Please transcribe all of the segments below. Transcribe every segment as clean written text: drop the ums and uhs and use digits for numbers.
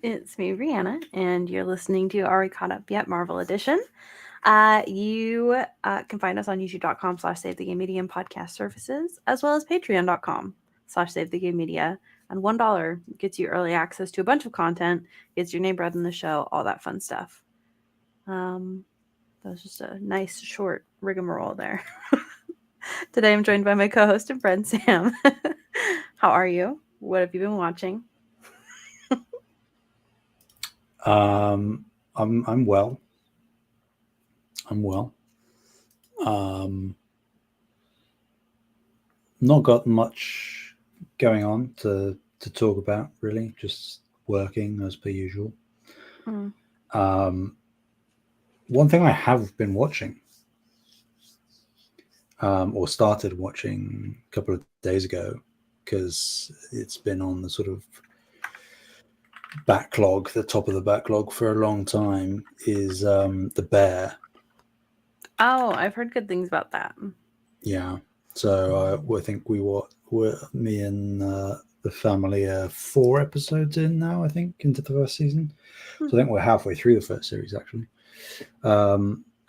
It's me, Rihanna, and you're listening to Are We Caught Up Yet? Marvel Edition. You can find us on youtube.com/Save the Game Media and podcast services, as well as patreon.com/Save the Game Media. And $1 gets you early access to a bunch of content, gets your name read in the show, all that fun stuff. That was just a nice, short rigmarole there. Today I'm joined by my co-host and friend, Sam. How are you? What have you been watching? I'm well. I'm well. Um, Not got much going on to talk about really. Just working as per usual. Mm. Um, One thing I have been watching, or started watching a couple of days ago, because it's been on the sort of backlog, the top of the backlog for a long time, is The Bear. Oh, I've heard good things about that. Yeah. So I think me and the family are 4 episodes in now, I think, into the first season. So I think we're halfway through the first series, actually.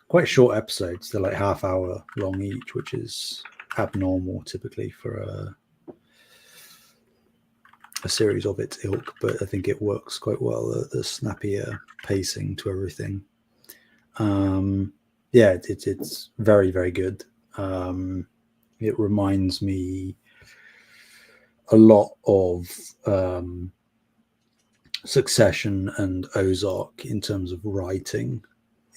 Quite short episodes. They're like half hour long each, which is abnormal typically for a series of its ilk, but I think it works quite well, the snappier pacing to everything. Yeah, it's very, very good. It reminds me a lot of Succession and Ozark in terms of writing,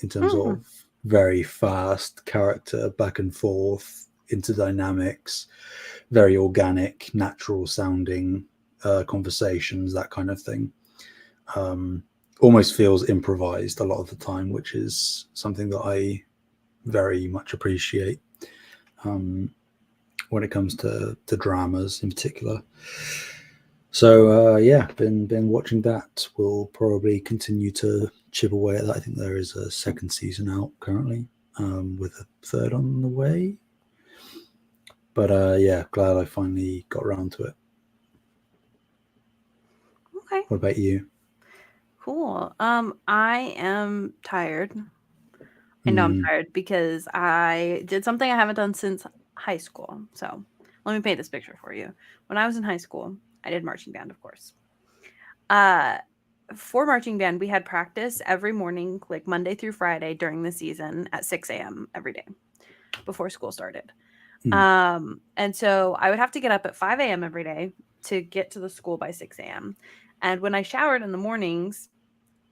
in terms of very fast character back and forth into dynamics, very organic, natural sounding conversations, that kind of thing. Almost feels improvised a lot of the time, which is something that I very much appreciate when it comes to dramas in particular. So yeah, been watching that. We'll probably continue to chip away at that. I think there is a second season out currently, with a third on the way. But yeah, glad I finally got around to it. Okay. What about you? Cool. I am tired. I know I'm tired because I did something I haven't done since high school. So let me paint this picture for you. When I was in high school, I did marching band, of course. For marching band, we had practice every morning, like Monday through Friday during the season at 6 a.m. every day before school started. And so I would have to get up at 5 a.m. every day to get to the school by 6 a.m. And when I showered in the mornings,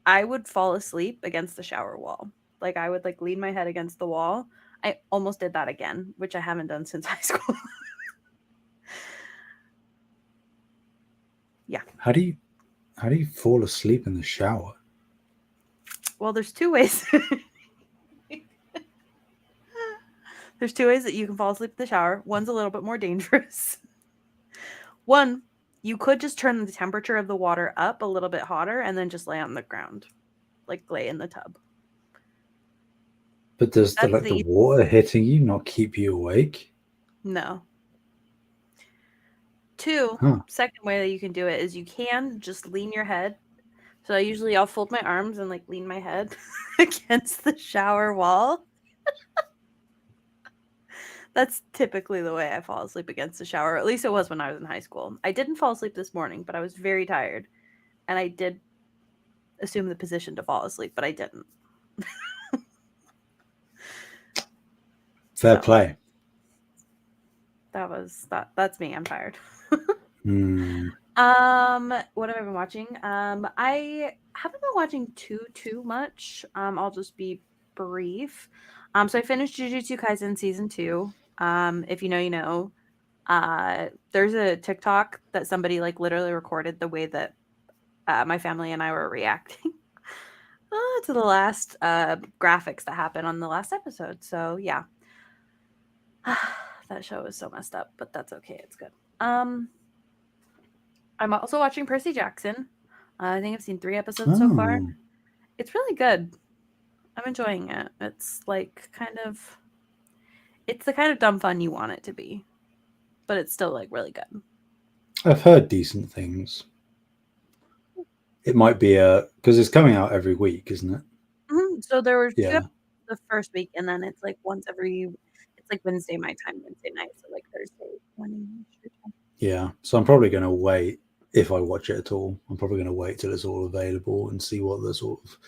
I would fall asleep against the shower wall. Like I would like lean my head against the wall. I almost did that again, which I haven't done since high school. Yeah. How do you fall asleep in the shower? Well, there's two ways. There's two ways that you can fall asleep in the shower. One's a little bit more dangerous. One, you could just turn the temperature of the water up a little bit hotter and then just lay on the ground, like lay in the tub. But does That's the the water hitting you not keep you awake? no. Two, Huh. second way that you can do it is you can just lean your head. So usually I'll fold my arms and like lean my head against the shower wall. That's typically the way I fall asleep against the shower. At least it was when I was in high school. I didn't fall asleep this morning, but I was very tired. And I did assume the position to fall asleep, but I didn't. Fair So play. that's me. I'm tired. Hmm. What have I been watching? I haven't been watching too much. I'll just be brief. So I finished Jujutsu Kaisen season 2. If you know, you know. There's a TikTok that somebody like literally recorded the way that my family and I were reacting to the last graphics that happened on the last episode. So yeah, that show is so messed up, but that's okay. It's good. I'm also watching Percy Jackson. I think I've seen 3 episodes so far. Oh. It's really good. I'm enjoying it. It's it's the kind of dumb fun you want it to be, but it's still like really good. I've heard decent things. it might be because it's coming out every week, isn't it? So there were 2 Yeah, episodes the first week, and then it's, like, once every it's, like, Wednesday my time, Wednesday night, so, like, Thursday morning your time. yeah. So I'm probably going to wait if I watch it at all. I'm probably going to wait till it's all available and see what the sort of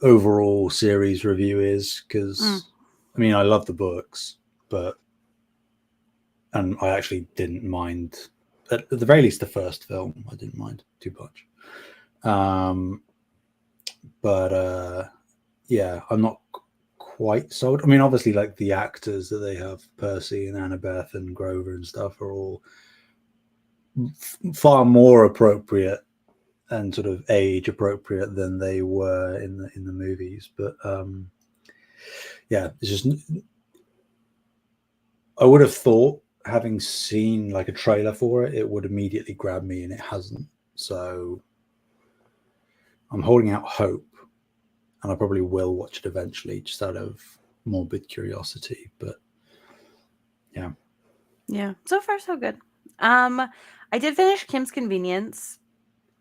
overall series review is. Mm, Because I mean, I love the books, but and I actually didn't mind at the very least the first film. I didn't mind too much. But yeah, I'm not quite sold. I mean, obviously, like the actors that they have, Percy and Annabeth and Grover and stuff, are all far more appropriate and sort of age appropriate than they were in the movies. But yeah, it's just I would have thought having seen like a trailer for it, it would immediately grab me, and it hasn't. So I'm holding out hope, and I probably will watch it eventually, just out of morbid curiosity. But yeah. yeah. So far, so good. Um, I did finish Kim's Convenience.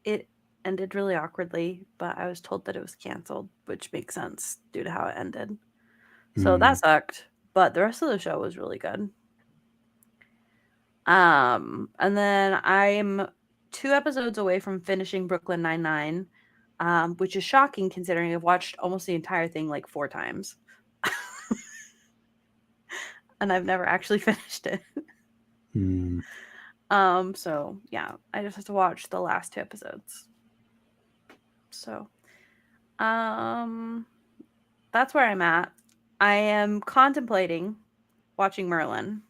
It ended really awkwardly, but I was told that it was canceled, which makes sense due to how it ended. So that Mm. sucked, but the rest of the show was really good. And then I'm 2 episodes away from finishing Brooklyn Nine-Nine, which is shocking considering I've watched almost the entire thing, like, 4 times. And I've never actually finished it. Mm. So, yeah, I just have to watch the last 2 episodes. So, um, that's where I'm at. I am contemplating watching Merlin,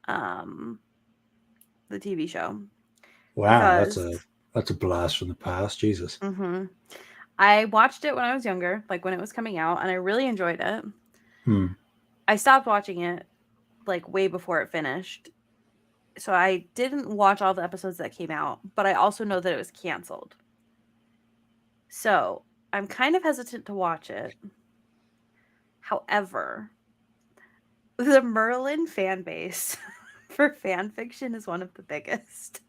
um, the TV show, Wow, because that's a blast from the past. Jesus. mhm, I watched it when I was younger, like, when it was coming out, and I really enjoyed it. Hmm. I stopped watching it, like, way before it finished, so I didn't watch all the episodes that came out, but I also know that it was canceled. So, I'm kind of hesitant to watch it. However, the Merlin fan base for fan fiction is one of the biggest.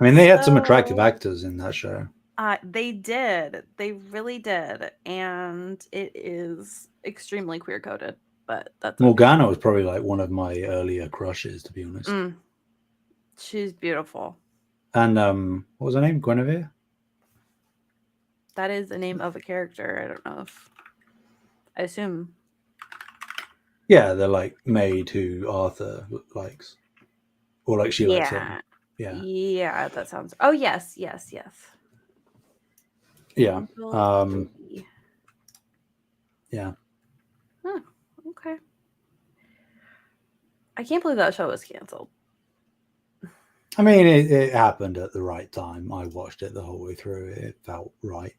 I mean, they had some attractive So, actors in that show. they did. They really did, and it is extremely queer coded, but that's okay. Morgana was probably like one of my earlier crushes, to be honest. Mm, she's beautiful. And what was her name? Guinevere. That is the name of a character. I don't know if I assume. Yeah, they're like maid who Arthur likes, or like she likes him. Yeah. Yeah, Yeah, that sounds. Oh, yes, yes, yes. yeah, Angel um, Baby. yeah. Huh, okay. I can't believe that show was canceled. I mean, it happened at the right time. I watched it the whole way through. It felt right.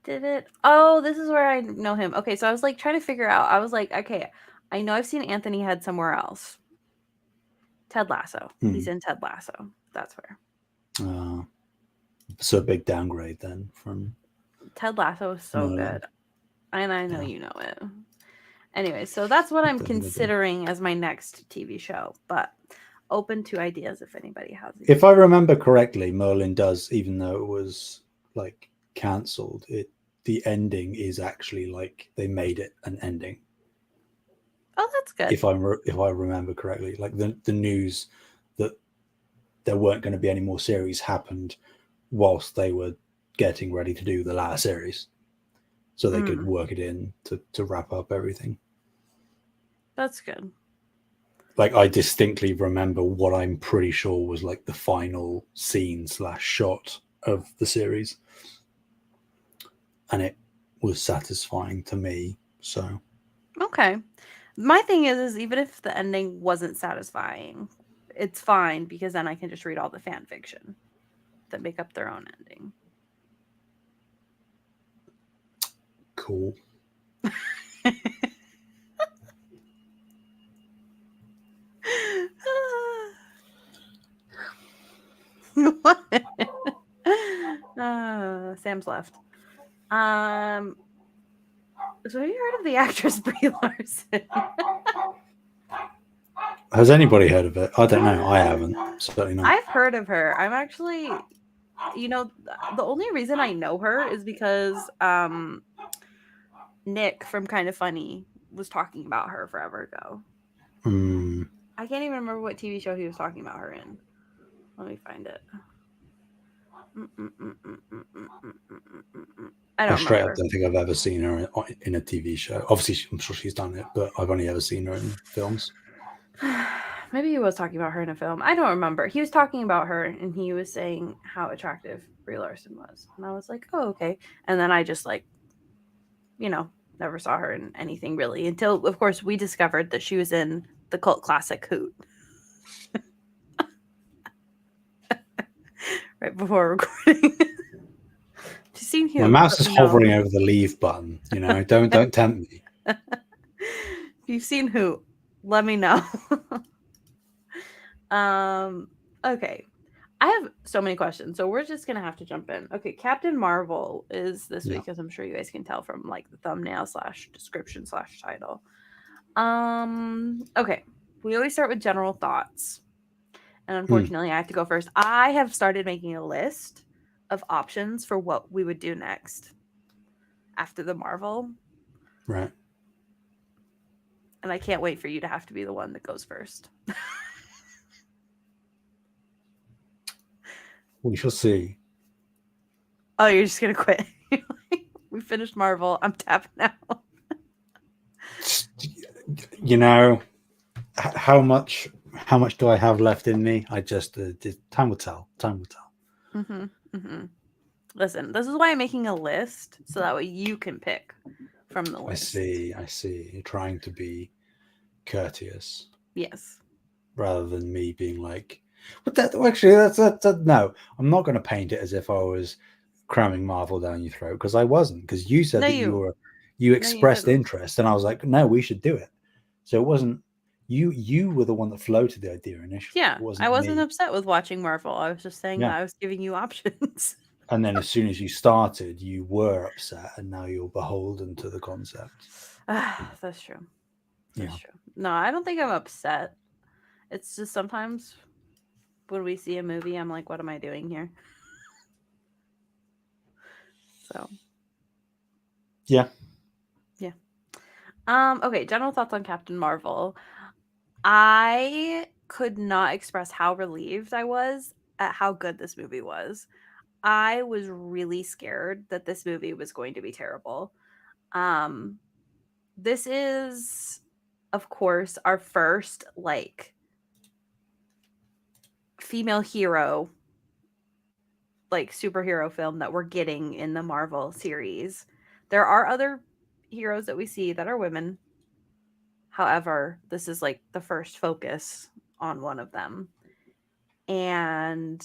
Did it? Oh, this is where I know him. Okay, so I was like trying to figure out. I was like, okay, I know I've seen Anthony Head somewhere else. Ted Lasso. Hmm. He's in Ted Lasso. That's where. Uh, so a big downgrade then from Ted Lasso is so Merlin. good. And I know Yeah, you know it. Anyway, so that's what I I'm think I do. considering as my next TV show, but open to ideas if anybody has If any. I remember correctly, Merlin does, even though it was like cancelled, it the ending is actually like they made it an ending. Oh, that's good. If I remember correctly, like the news that there weren't going to be any more series happened whilst they were getting ready to do the last series, so they could Mm, work it in to wrap up everything. that's good. Like I distinctly remember what I'm pretty sure was like the final scene slash shot of the series, and it was satisfying to me. So Okay. My thing is even if the ending wasn't satisfying, it's fine because then I can just read all the fan fiction that make up their own ending. cool. What? Sam's left. So have you heard of the actress Brie Larson? Has anybody heard of it? I don't know. I haven't. Certainly not. I've heard of her. I'm actually, the only reason I know her is because Nick from Kind of Funny was talking about her forever ago. Mm. I can't even remember what TV show he was talking about her in. Let me find it. I I don't straight up remember. don't think I've ever seen her in a TV show. Obviously, I'm sure she's done it, but I've only ever seen her in films. Maybe he was talking about her in a film. I don't remember. He was talking about her and he was saying how attractive Brie Larson was. And I was like, oh, okay. And then I just never saw her in anything really until, of course, we discovered that she was in the cult classic Hoot. Right before recording. Have you seen Hoot? My mouse is Let me know. hovering over the leave button. Don't tempt me. If you've seen Hoot, let me know. Okay. I have so many questions, so we're just gonna have to jump in. Okay, Captain Marvel is this Yeah. week, as I'm sure you guys can tell from like the thumbnail / description / title. Okay. We always start with general thoughts. And unfortunately, I have to go first. I have started making a list of options for what we would do next after the Marvel. Right. And I can't wait for you to have to be the one that goes first. We shall see. Oh, you're just gonna quit. We finished Marvel. I'm tapping out. How much do I have left in me? I just time will tell. Time will tell. Listen, this is why I'm making a list so that way you can pick from the list. I see. You're trying to be courteous. Yes. Rather than me being like, but that's no. I'm not going to paint it as if I was cramming Marvel down your throat, because I wasn't. Because you said that you expressed interest, and I was like, no, we should do it. So it wasn't you. You were the one that floated the idea initially. Yeah, I wasn't me. upset with watching Marvel. I was just saying that I was giving you options. And then as soon as you started, you were upset, and now you're beholden to the concept. That's true. That's true. No, I don't think I'm upset. It's just sometimes when we see a movie, I'm like, what am I doing here? So. Yeah. Yeah. Okay, general thoughts on Captain Marvel. I could not express how relieved I was at how good this movie was. I was really scared that this movie was going to be terrible. This is, of course, our first female hero, superhero film that we're getting in the Marvel series. There are other heroes that we see that are women. However, this is the first focus on one of them. And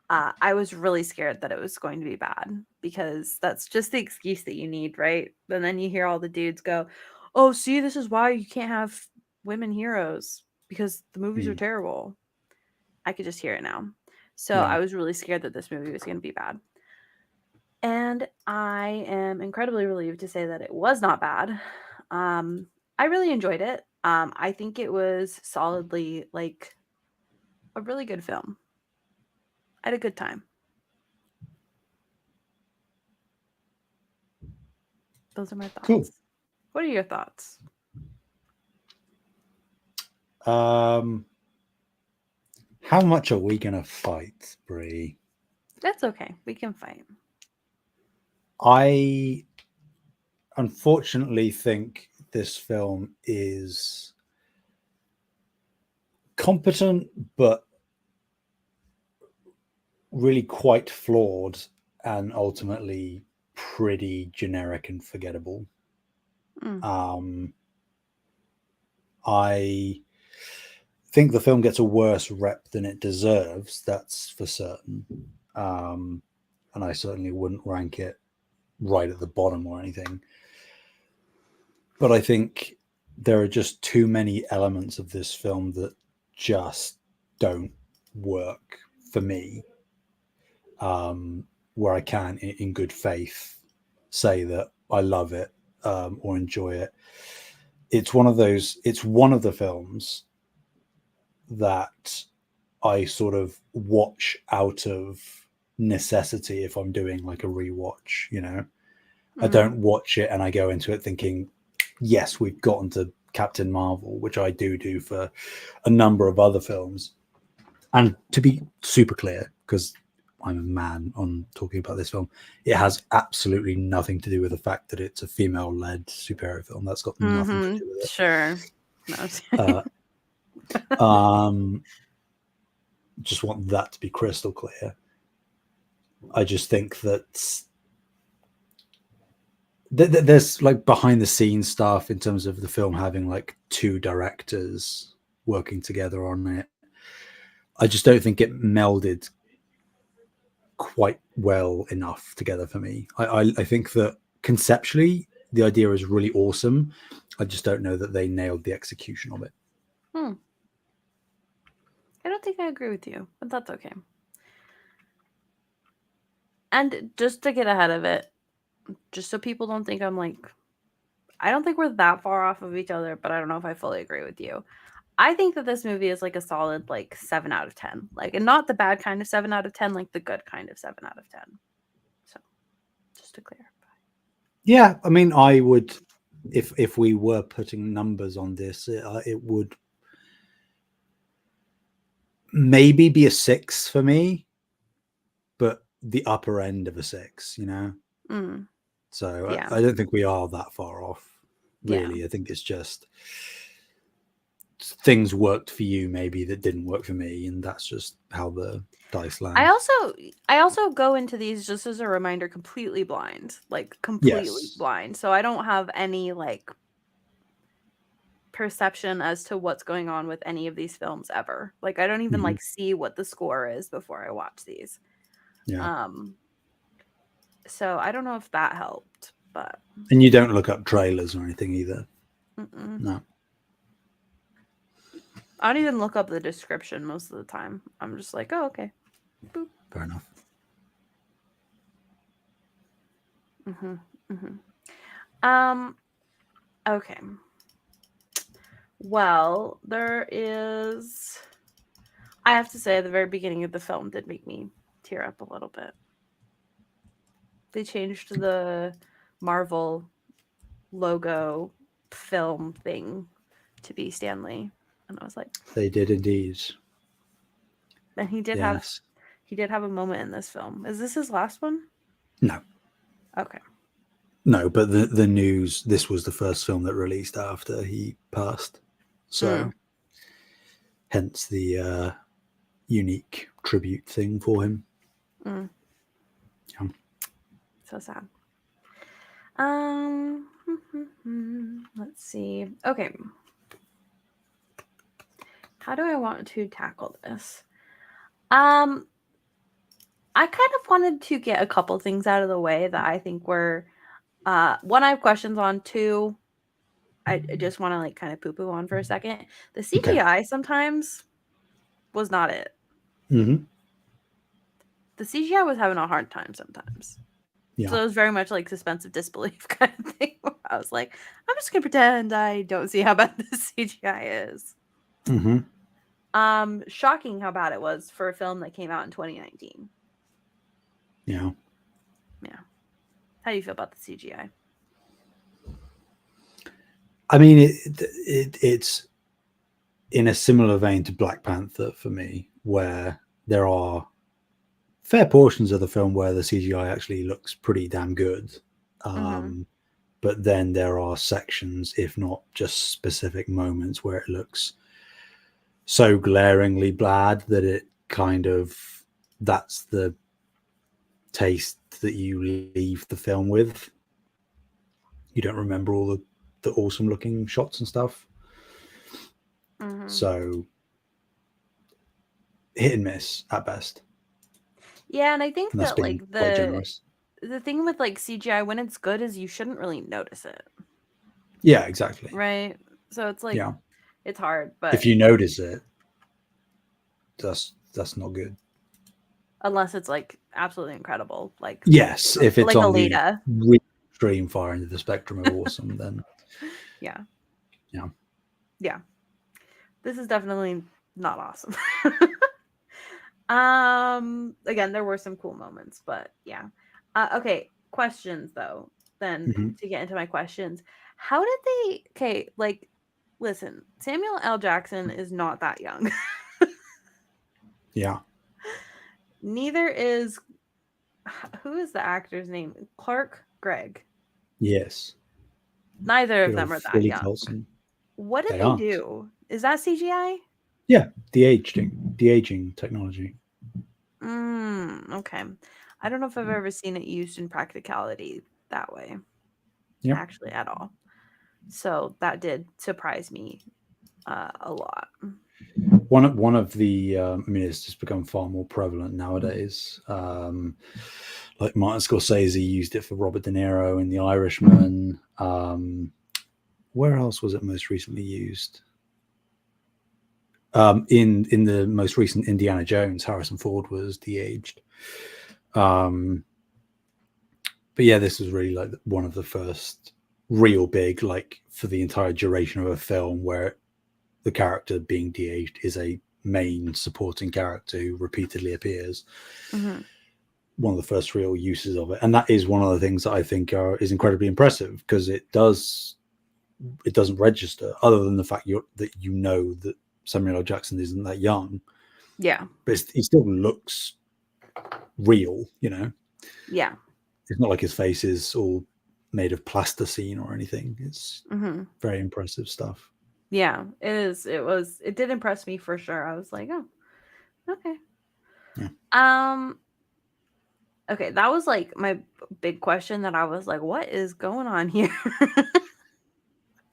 I was really scared that it was going to be bad, because that's just the excuse that you need, right? And then you hear all the dudes go, oh, see, this is why you can't have women heroes, because the movies are terrible. I could just hear it now. So I was really scared that this movie was going to be bad. And I am incredibly relieved to say that it was not bad. I really enjoyed it. I think it was solidly a really good film. I had a good time. Those are my thoughts. Cool. What are your thoughts? How much are we gonna fight, Bree? That's okay. We can fight. I unfortunately think this film is competent, but really quite flawed, and ultimately pretty generic and forgettable. I think the film gets a worse rep than it deserves. That's for certain. And I certainly wouldn't rank it right at the bottom or anything. But I think there are just too many elements of this film that just don't work for me. Where I can, in good faith, say that I love it or enjoy it. It's one of the films that I sort of watch out of necessity if I'm doing like a rewatch, you know. I Mm-hmm. don't watch it and I go into it thinking, yes, we've gotten to Captain Marvel, which I do for a number of other films. And to be super clear, because I'm a man on talking about this film, it has absolutely nothing to do with the fact that it's a female-led superhero film. That's got nothing to Mm-hmm. do with Sure. No. it. Just want that to be crystal clear. I just think that there's like behind the scenes stuff in terms of the film having like two directors working together on it. I just don't think it melded quite well enough together for me. I think that conceptually the idea is really awesome. I just don't know that they nailed the execution of it. Hmm. I don't think I agree with you, but that's okay. And just to get ahead of it, just so people don't think I'm like, I don't think we're that far off of each other, but I don't know if I fully agree with you. I think that this movie is like a solid like 7 out of 10. Like, and not the bad kind of 7 out of 10, like the good kind of 7 out of 10. So, just to clarify. Yeah, I mean, I would, if we were putting numbers on this, it would maybe be a 6 for me, but the upper end of a 6, you know. Mm, So yeah. I don't think we are that far off, Yeah. really. I think it's just things worked for you maybe that didn't work for me, and that's just how the dice I land. also I also go into these just as a reminder completely blind, like completely Yes. blind. So I don't have any like perception as to what's going on with any of these films ever. Like I don't even Mhm. like see what the score is before I watch these. Yeah. Um so I don't know if that helped, but And you don't look up trailers or anything either. mm-mm. No. I don't even look up the description most of the time. I'm just like, oh, okay. Boop. Fair enough. Mm-hmm. Mm-hmm. Okay. Well, there is. I have to say, the very beginning of the film did make me tear up a little bit. They changed the Marvel logo film thing to be Stanley, and I was like, They did indeed. and Yes. he did have a moment in this film. Is this his last one? No. Okay. No, but the news, this was the first film that released after he passed. So Mm, hence the unique tribute thing for him. mm, Yeah. so sad. Let's see. Okay. How do I want to tackle this? Um, I kind of wanted to get a couple things out of the way that I think were one I have questions on, two I just want to like kind of poo poo on for a second. The Okay. CGI sometimes was not it. Mm-hmm. The CGI was having a hard time sometimes. Yeah. So it was very much like suspense of disbelief kind of thing. Where I was like, I'm just gonna pretend I don't see how bad the CGI is. Mm-hmm. Shocking how bad it was for a film that came out in 2019. Yeah. Yeah. How do you feel about the CGI? I mean, it's in a similar vein to Black Panther for me, where there are fair portions of the film where the CGI actually looks pretty damn good. Mm-hmm. But then there are sections, if not just specific moments, where it looks so glaringly bad that it kind of, that's the taste that you leave the film with. You don't remember all the awesome looking shots and stuff. Mm-hmm. So hit and miss at best. Yeah, and I think And that's that being like quite generous. the thing with like CGI when it's good is you shouldn't really notice it, Yeah, exactly. right? So it's like Yeah. it's hard, If but you notice it, that's not good. unless it's like absolutely incredible, Yes, if it's like on the Alita. really extreme far end of the spectrum of awesome, then Yeah. yeah. Yeah. This is definitely not awesome. Again, there were some cool moments, but yeah. Okay, questions though. Then Hmm. to get into my questions, how did they? Okay, like, listen, Samuel L. Jackson is not that young. Yeah. Neither is who is the actor's name? Clark Gregg. Yes. Neither of Good them old are that Philly young. Colson. What did They they aren't. do? Is that CGI? Yeah. The aging technology. Okay. I don't know if I've ever seen it used in practicality that way, Yep. actually, at all. So that did surprise me a lot. One of the I mean, it's just become far more prevalent nowadays. Like Martin Scorsese used it for Robert De Niro in The Irishman. Where else was it most recently used? In the most recent Indiana Jones, Harrison Ford was de-aged. Um, but yeah, this was really like one of the first real big, like for the entire duration of a film, where the character being de-aged is a main supporting character who repeatedly appears. Hmm. One of the first real uses of it, and that is one of the things that I think is incredibly impressive, because it doesn't register, other than the fact that that Samuel L. Jackson isn't that young, Yeah. but he still looks real. Yeah. It's not like his face is all made of plasticine or anything. It's Hmm. very impressive stuff. Yeah. It is. It did impress me for sure. I was like, oh, okay. Yeah. Um, okay. That was like my big question that I was like, what is going on here?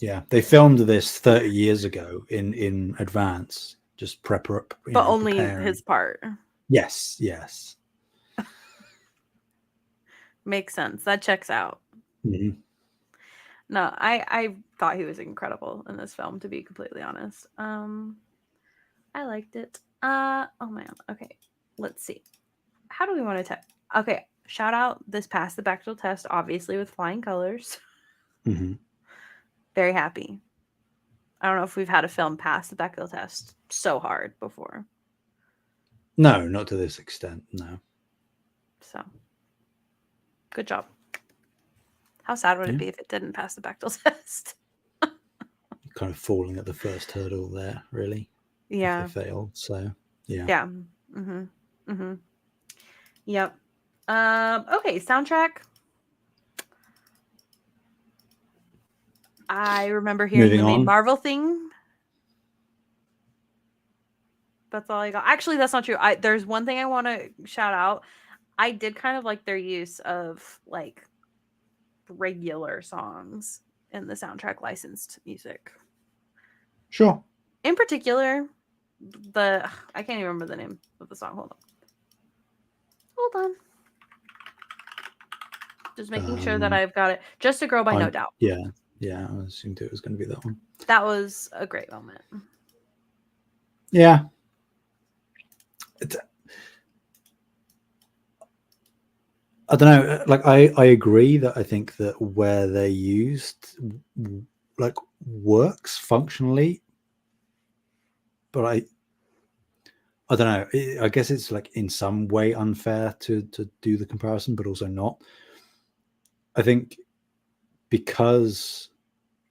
Yeah, they filmed this 30 years ago in advance, just But only preparing. his part. Yes, yes. Makes sense. That checks out. Hmm. No, I thought he was incredible in this film, to be completely honest. I liked it. Oh man. Okay. Let's see. How do we want to okay, shout out this passed the Bechdel test, obviously with flying colors. Hmm. Very happy. I don't know if we've had a film pass the Bechdel test so hard before. No, not to this extent. No. So good job. How sad would it Yeah, be if it didn't pass the Bechdel test? kind of falling at the first hurdle there, really, if they Yeah. failed. So, yeah. Yeah. Mm-hmm. Mm-hmm. Yep. Okay, soundtrack. I remember hearing Moving the main on. Marvel theme. That's all I got. Actually, that's not true. There's one thing I want to shout out. I did kind of like their use of like regular songs in the soundtrack licensed music. Sure. In particular, I can't even remember the name of the song. Hold on. Hold on. Just making sure that Um, I've got it. Just a Girl by No Doubt. yeah, yeah. I assumed it was going to be that one. That was a great moment. Yeah. It's, I don't know. Like, I agree that I think that where they're used, like, works functionally, but I don't know. I guess it's like in some way unfair to do the comparison, but also not. I think because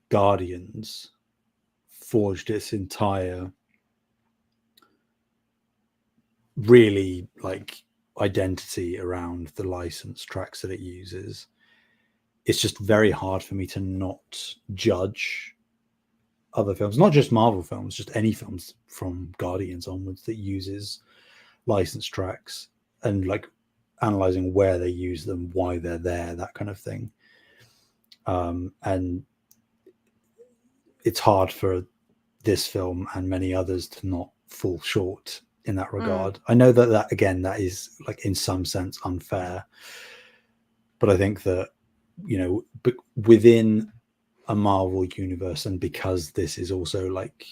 Guardians forged its entire really like identity around the licensed tracks that it uses, it's just very hard for me to not judge other films, not just Marvel films, just any films from Guardians onwards that uses licensed tracks, and like analyzing where they use them, why they're there, that kind of thing. And it's hard for this film and many others to not fall short in that Mm, regard. I know that again, that is like in some sense unfair, but I think that, but within a Marvel universe, and because this is also like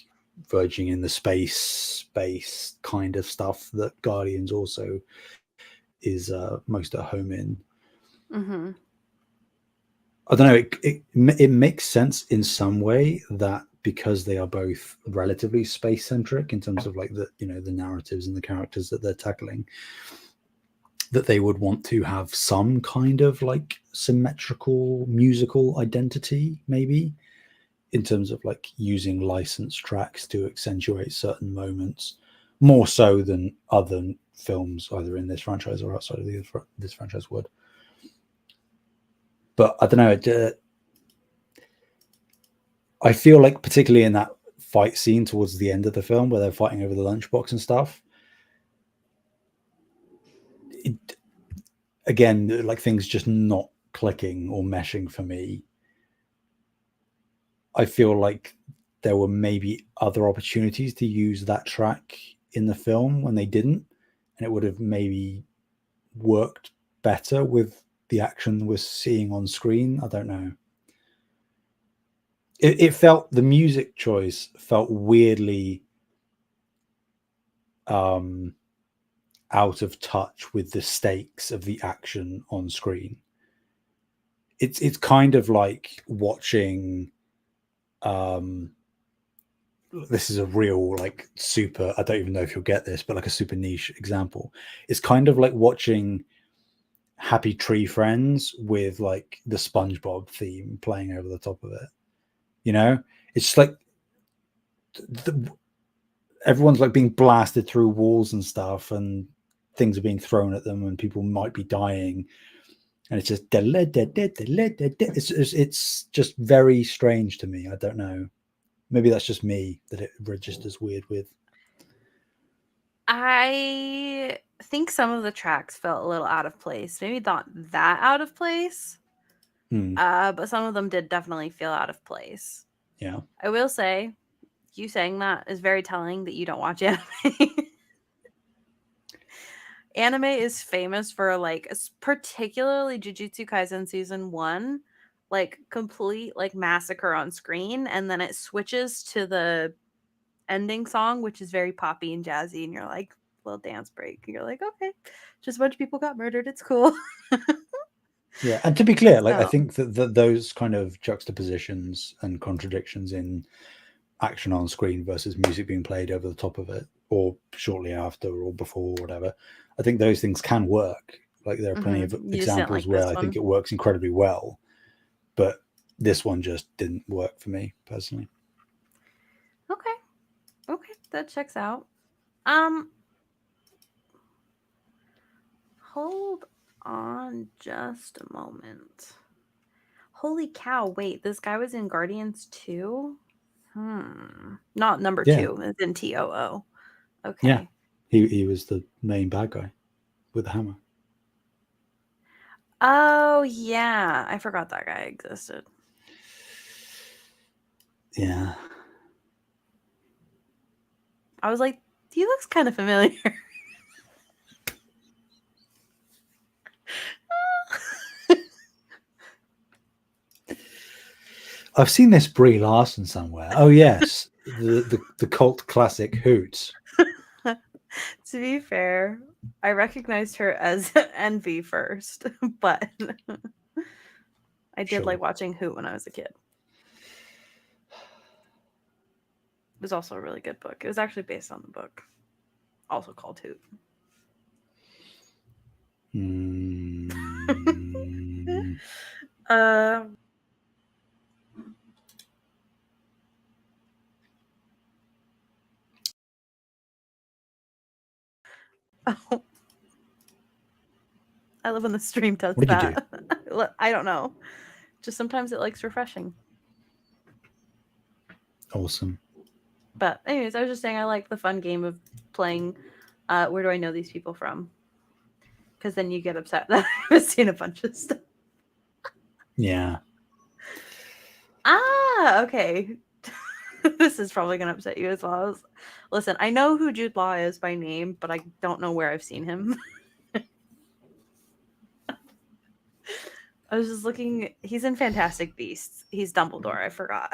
verging in the space kind of stuff that Guardians also is most at home in. mm-hmm. I don't know. It makes sense in some way that because they are both relatively space centric in terms of like the the narratives and the characters that they're tackling, that they would want to have some kind of like symmetrical musical identity, maybe in terms of like using licensed tracks to accentuate certain moments more so than other films either in this franchise or outside of this franchise would. But I don't know, I feel like particularly in that fight scene towards the end of the film where they're fighting over the lunchbox and stuff, it, again, like things just not clicking or meshing for me. I feel like there were maybe other opportunities to use that track in the film when they didn't, and it would have maybe worked better with the action we're seeing on screen. I don't know. It felt, the music choice felt weirdly out of touch with the stakes of the action on screen. It's kind of like watching this is a real like super, I don't even know if you'll get this, but like a super niche example. It's kind of like watching Happy Tree Friends with like the SpongeBob theme playing over the top of it. It's just like everyone's like being blasted through walls and stuff, and things are being thrown at them, and people might be dying, and it's just it's just very strange to me. I don't know. Maybe that's just me that it registers weird with. I think some of the tracks felt a little out of place. Maybe not that out of place, but some of them did definitely feel out of place. Yeah. I will say, you saying that is very telling that you don't watch anime. Anime is famous for like, particularly Jujutsu Kaisen season 1, like complete like massacre on screen, and then it switches to the ending song, which is very poppy and jazzy, and you're like, little dance break. You're like, okay, just a bunch of people got murdered. It's cool. Yeah, and to be clear, like I So, think that those kind of juxtapositions and contradictions in action on screen versus music being played over the top of it, or shortly after, or before, or whatever, I think those things can work. Like there are plenty of you just didn't examples like this where I think one. it works incredibly well, but this one just didn't work for me personally. Okay. Okay, that checks out. Um, hold on just a moment. Holy cow, wait, this guy was in Guardians 2? Not number Yeah, 2, it's in TOO. yeah, Okay. he was the main bad guy with the hammer. Oh, yeah, I forgot that guy existed. Yeah. I was like, he looks kind of familiar. I've seen this Brie Larson somewhere. Oh yes, the cult classic Hoots. To be fair, I recognized her as Envy first, but I did Sure. like watching Hoot when I was a kid. It was also a really good book. It was actually based on the book, also called Hoot. Mm. um, oh, I love when the stream does What did you do? that. I don't know. Just sometimes it likes refreshing. Awesome. But anyways, I was just saying I like the fun game of playing. Where do I know these people from? Because then you get upset that I haven't seen a bunch of stuff. Yeah. Ah, okay. This is probably gonna upset you as well. Listen, I know who Jude Law is by name, but I don't know where I've seen him. I was just looking. He's in Fantastic Beasts. He's Dumbledore. I forgot.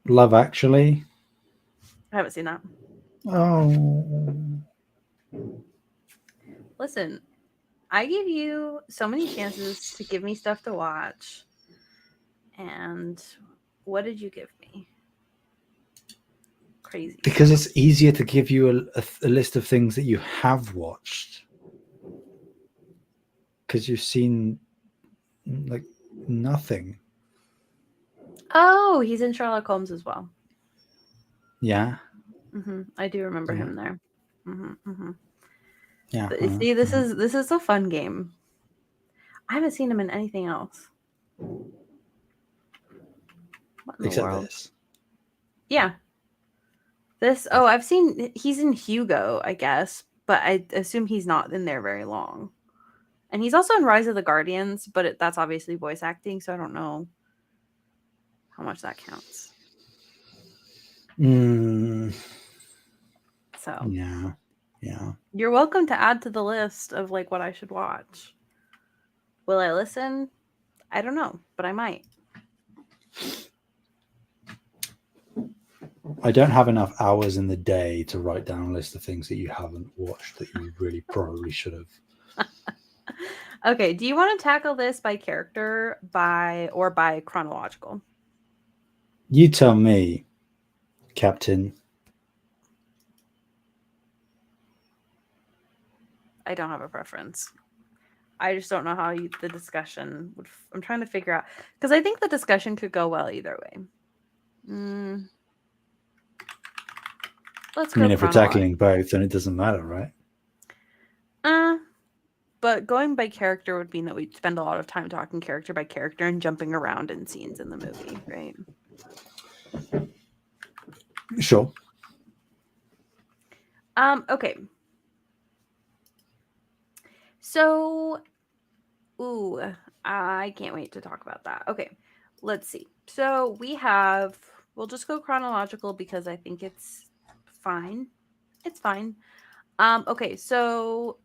Love Actually. I haven't seen that. Oh. Listen, I give you so many chances to give me stuff to watch. And what did you give me? crazy Because stuff. it's easier to give you a list of things that you have watched. Because you've seen like nothing. Oh, he's in Sherlock Holmes as well. Yeah. I do remember Yeah. him there. Yeah. But see, this is a fun game. I haven't seen him in anything else. What in the Except world? this. Yeah. This, oh, I've seen, he's in Hugo, I guess, but I assume he's not in there very long. And he's also in Rise of the Guardians, but that's obviously voice acting, so I don't know how much that counts. So, Yeah. Yeah. you're welcome to add to the list of like what I should watch. Will I listen? I don't know, but I might. I don't have enough hours in the day to write down a list of things that you haven't watched that you really probably should have. Okay, do you want to tackle this by character, or by chronological? You tell me, Captain. I don't have a preference. I just don't know how the discussion would. I'm trying to figure out because I think the discussion could go well either way. Let's I go mean, if we're chronological. tackling both, then it doesn't matter, right? But going by character would mean that we'd spend a lot of time talking character by character and jumping around in scenes in the movie, right? Sure. Okay. So, I can't wait to talk about that. Okay, let's see. So we'll just go chronological because I think it's fine. It's fine. Okay, so,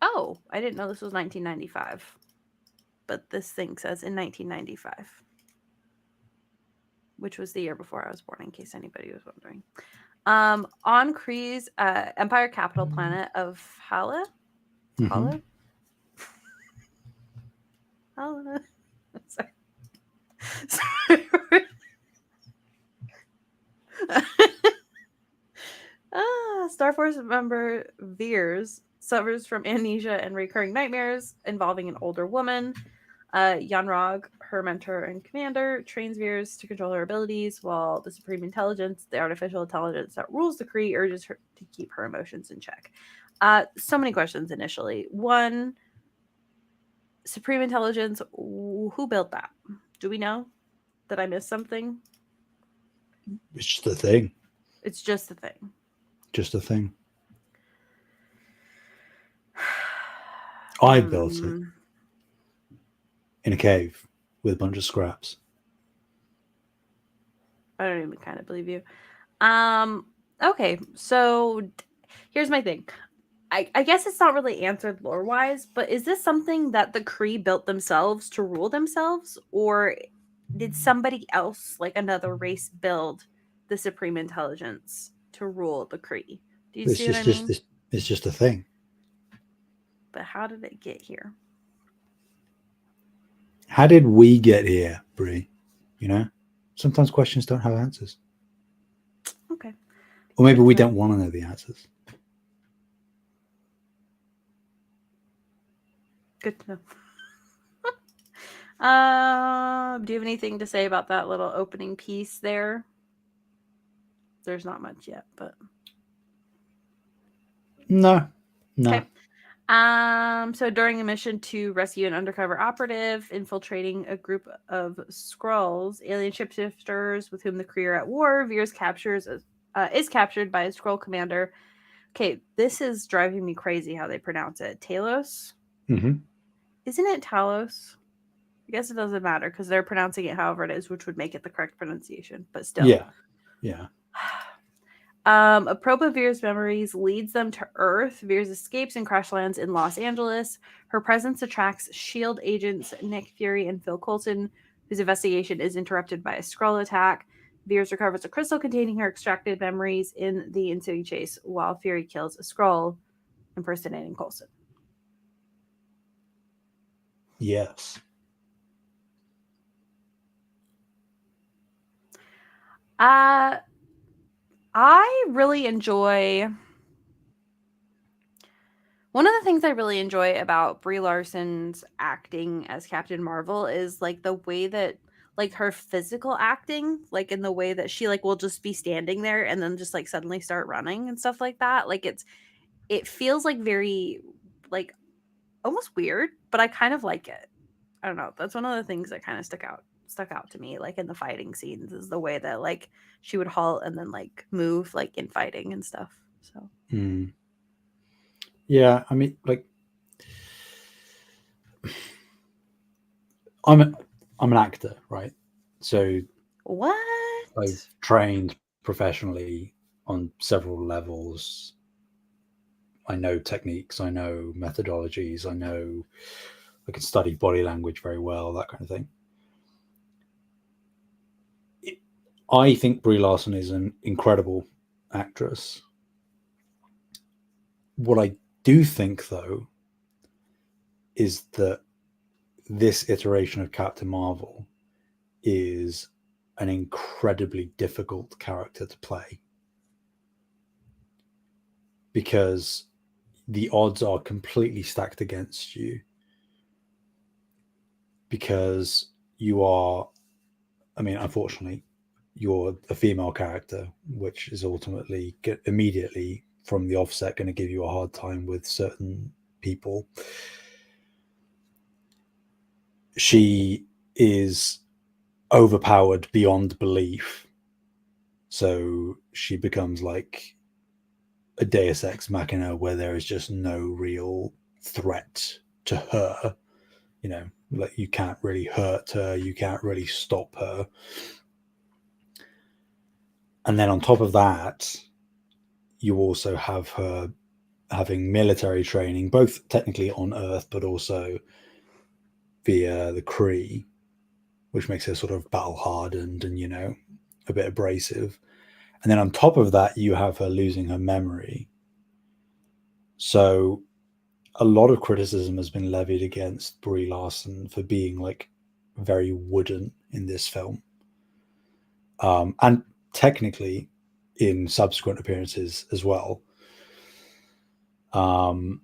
oh, I didn't know this was 1995, but this thing says in 1995, which was the year before I was born, in case anybody was wondering. On Kree's Empire capital planet of Hala. Mm-hmm. Hala? Hala? Sorry. Sorry. Star Force member Veers suffers from amnesia and recurring nightmares involving an older woman. Yanrog, her mentor and commander, trains Veers to control her abilities, while the Supreme Intelligence, the artificial intelligence that rules the Kree, urges her to keep her emotions in check. So many questions initially. One, Supreme Intelligence, who built that? Do we know? Did I miss something? It's just a thing. It's just a thing. Just a thing. I built it in a cave with a bunch of scraps. I don't even kind of believe you. Okay, so here's my thing. I guess it's not really answered lore wise, but is this something that the Kree built themselves to rule themselves, or did somebody else, like another race, build the Supreme Intelligence to rule the Kree? Do you It's see what I mean? it's just a thing. But how did it get here? How did we get here, Bree? You know, sometimes questions don't have answers, Okay. or maybe Good we to know. don't want to know the answers. Good to know. Do you have anything to say about that little opening piece there? There's not much yet, but No, no. okay. So during a mission to rescue an undercover operative infiltrating a group of Skrulls, alien shapeshifters with whom the Kree are at war, Veers is captured by a Skrull commander. Okay, this is driving me crazy how they pronounce it. Talos? Mm-hmm. Isn't it Talos? I guess it doesn't matter because they're pronouncing it however it is, which would make it the correct pronunciation. But still. Yeah, yeah. A probe of Veer's memories leads them to Earth. Veers escapes and crash lands in Los Angeles. Her presence attracts S.H.I.E.L.D. agents Nick Fury and Phil Coulson, whose investigation is interrupted by a Skrull attack. Veers recovers a crystal containing her extracted memories in the ensuing chase, while Fury kills a Skrull impersonating Coulson. Yes. Uh, I really enjoy one of the things I really enjoy about Brie Larson's acting as Captain Marvel is like the way that like her physical acting, like in the way that she like will just be standing there and then just like suddenly start running and stuff like that. Like it feels like very like almost weird, but I kind of like it. I don't know. That's one of the things that kind of stuck out to me like in the fighting scenes is the way that like she would halt and then like move like in fighting and stuff. So Mm. Yeah, I mean, like, I'm a, I'm an actor, right? So I've what? trained professionally on several levels. I know techniques, I know methodologies, I can study body language very well, that kind of thing. I think Brie Larson is an incredible actress. What I do think, though, is that this iteration of Captain Marvel is an incredibly difficult character to play because the odds are completely stacked against you because you are, I mean, unfortunately, you're a female character, which is ultimately immediately from the offset going to give you a hard time with certain people. She is overpowered beyond belief. So she becomes like a Deus Ex Machina where there is just no real threat to her. You know, like you can't really hurt her, you can't really stop her. And then on top of that, you also have her having military training, both technically on Earth, but also via the Kree, which makes her sort of battle hardened and, a bit abrasive. And then on top of that, you have her losing her memory. So a lot of criticism has been levied against Brie Larson for being like very wooden in this film. And technically in subsequent appearances as well. Um,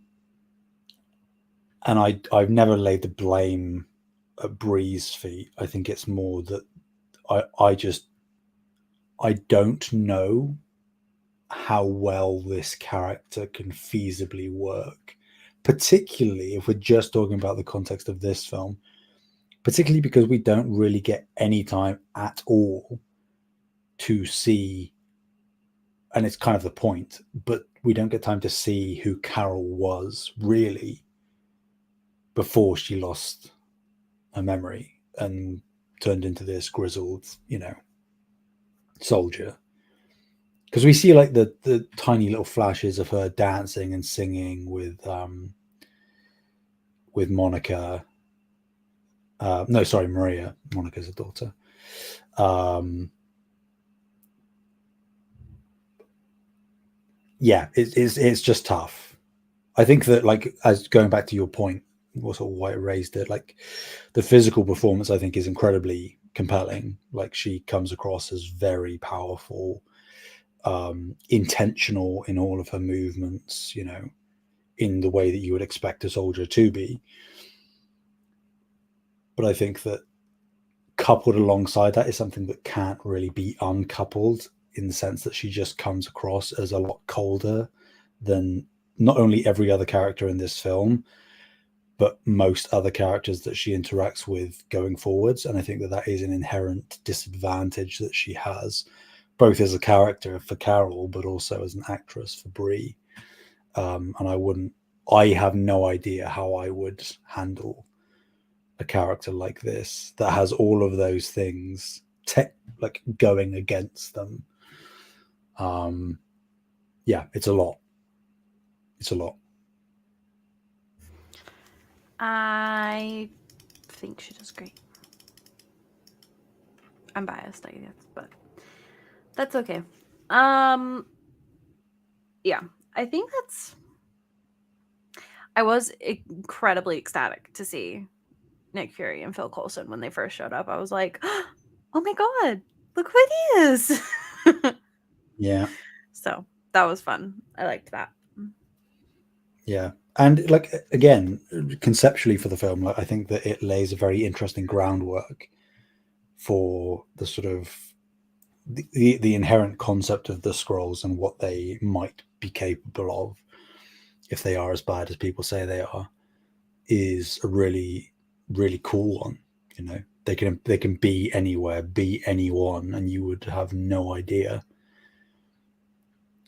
and I've never laid the blame at Bree's feet. I think it's more that I don't know how well this character can feasibly work, particularly if we're just talking about the context of this film, particularly because we don't really get any time at all to see, and it's kind of the point, but we don't get time to see who Carol was really before she lost her memory and turned into this grizzled, soldier. Because we see like the tiny little flashes of her dancing and singing with Monica. No, sorry, Maria. Monica's a daughter. Um, yeah, it's just tough. I think that like as going back to your point, what sort of why it raised it, like the physical performance, I think is incredibly compelling. Like she comes across as very powerful, intentional in all of her movements. In the way that you would expect a soldier to be. But I think that coupled alongside that is something that can't really be uncoupled in the sense that she just comes across as a lot colder than not only every other character in this film, but most other characters that she interacts with going forwards. And I think that that is an inherent disadvantage that she has, both as a character for Carol, but also as an actress for Brie. And I have no idea how I would handle a character like this that has all of those things like going against them. Um, yeah, it's a lot. It's a lot. I think she does great. I'm biased, I guess, but that's okay. Um, yeah, I think that's. I was incredibly ecstatic to see Nick Fury and Phil Coulson when they first showed up. I was like, oh my god, look who it is! Yeah. So that was fun. I liked that. Yeah. And like again, conceptually for the film, like I think that it lays a very interesting groundwork for the sort of the inherent concept of the scrolls and what they might be capable of if they are as bad as people say they are is a really cool one. You know, they can be anywhere, be anyone, and you would have no idea.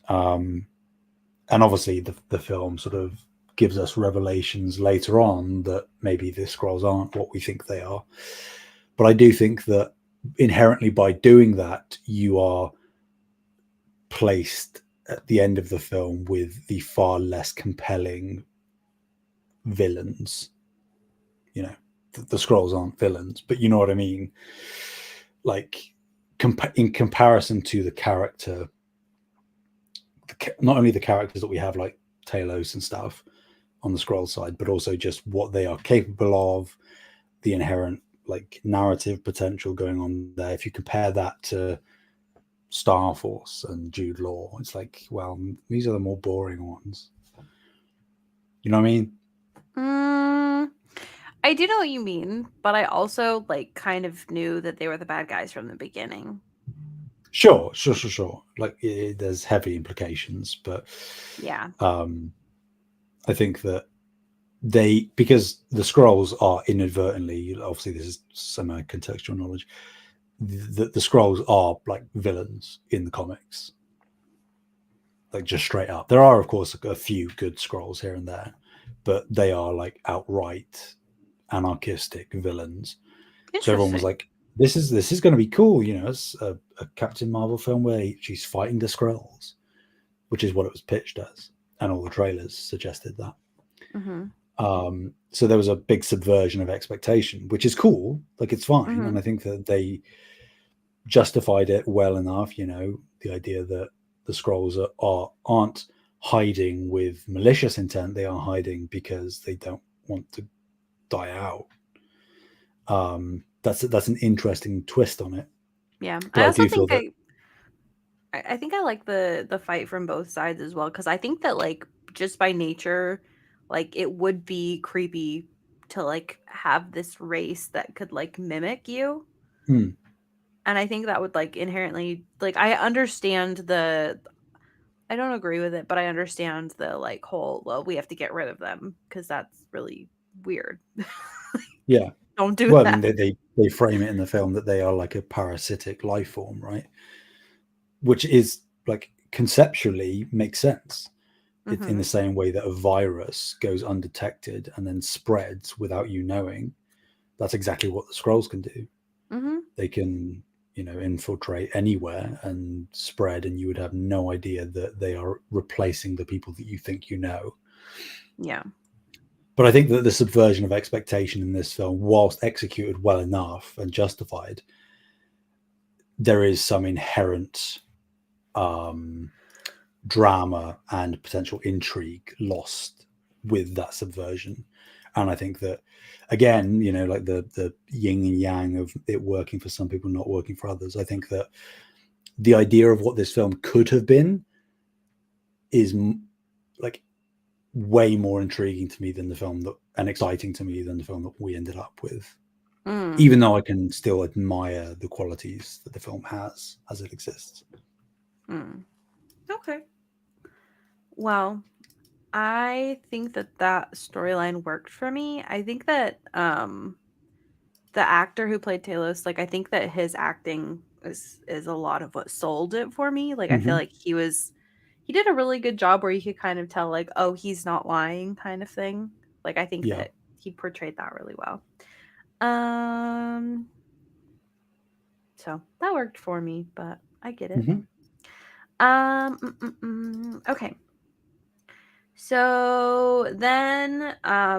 Um, and obviously, the film sort of gives us revelations later on that maybe the scrolls aren't what we think they are. But I do think that inherently, by doing that, you are placed at the end of the film with the far less compelling villains. You know, the scrolls aren't villains, but you know what I mean. Like in comparison to the character, not only the characters that we have, like Talos and stuff on the scroll side, but also just what they are capable of, the inherent like narrative potential going on there. If you compare that to Star Force and Jude Law, it's like, well, these are the more boring ones. You know what I mean? Mm, I do know what you mean, but I also like kind of knew that they were the bad guys from the beginning. Sure. Like there's heavy implications, but Yeah. um, I think that because the scrolls are inadvertently, obviously this is semi contextual knowledge, the scrolls are like villains in the comics, like just straight up. There are of course a few good scrolls here and there, but they are like outright anarchistic villains. So everyone was Interesting. like, this is going to be cool, you know, it's a Captain Marvel film where she's fighting the scrolls, which is what it was pitched as, and all the trailers suggested that. Mhm. So there was a big subversion of expectation, which is cool. Like it's fine, and Mhm. I think that they justified it well enough. You know, the idea that the scrolls aren't hiding with malicious intent; they are hiding because they don't want to die out. That's an interesting twist on it. Yeah. But I I also do feel think that I think I like the fight from both sides as well because I think that like just by nature, like it would be creepy to like have this race that could like mimic you. hmm, And I think that would like inherently like I understand the I don't agree with it, but I understand the like whole well we have to get rid of them because that's really weird. yeah. Don't do Well, I mean, that. they frame it in the film that they are like a parasitic life form, right? Which is like conceptually makes sense. It, in the Mhm. same way that a virus goes undetected and then spreads without you knowing. That's exactly what the scrolls can do. Mhm. They can, you know, infiltrate anywhere and spread, and you would have no idea that they are replacing the people that you think you know. Yeah. But I think that the subversion of expectation in this film, whilst executed well enough and justified, there is some inherent um, drama and potential intrigue lost with that subversion. And I think that again, you know, like the yin and yang of it working for some people, not working for others. I think that the idea of what this film could have been is like way more intriguing to me than the film that and exciting to me than the film that we ended up with. Mm. Even though I can still admire the qualities that the film has as it exists. Mm. Okay. Well, I think that that storyline worked for me. I think that the actor who played Talos, like I think that his acting is a lot of what sold it for me. Like I feel Mm-hmm. like he did a really good job where you could kind of tell like, oh, he's not lying kind of thing. Like I think Yeah. that he portrayed that really well. Um so that worked for me, but I get it. Mm-hmm. Okay. So then,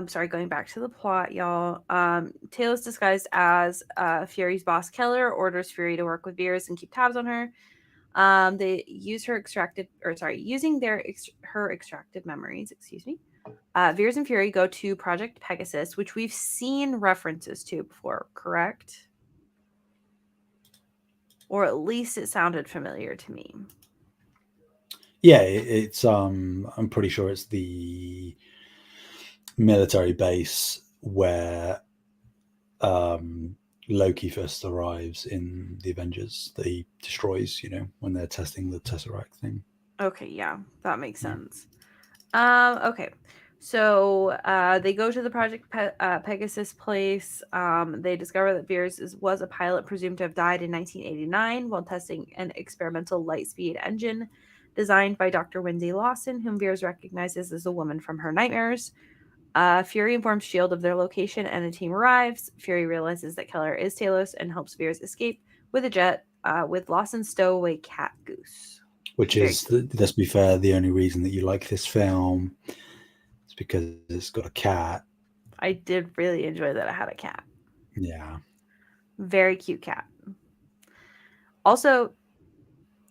sorry, going back to the plot, y'all. Talos disguised as Fury's boss killer orders Fury to work with Beers and keep tabs on her. They use her extracted, or sorry, using her extracted memories. Excuse me. Veers and Fury go to Project Pegasus, which we've seen references to before, correct? Or at least it sounded familiar to me. Yeah, it's I'm pretty sure it's the military base where um Loki first arrives in the Avengers that he destroys, when they're testing the Tesseract thing. Okay, yeah, that makes Yeah. sense. Okay. So they go to the Pegasus place. They discover that was a pilot presumed to have died in 1989 while testing an experimental light speed engine designed by Dr. Wendy Lawson, whom Veers recognizes as a woman from her nightmares. Fury informs S.H.I.E.L.D. of their location and a team arrives. Fury realizes that Keller is Talos and helps Veers escape with a jet with Lawson's stowaway cat Goose. Which Very is, cute. let's be fair, the only reason that you like this film is because it's got a cat. I did really enjoy that I had a cat. Yeah. Very cute cat. Also,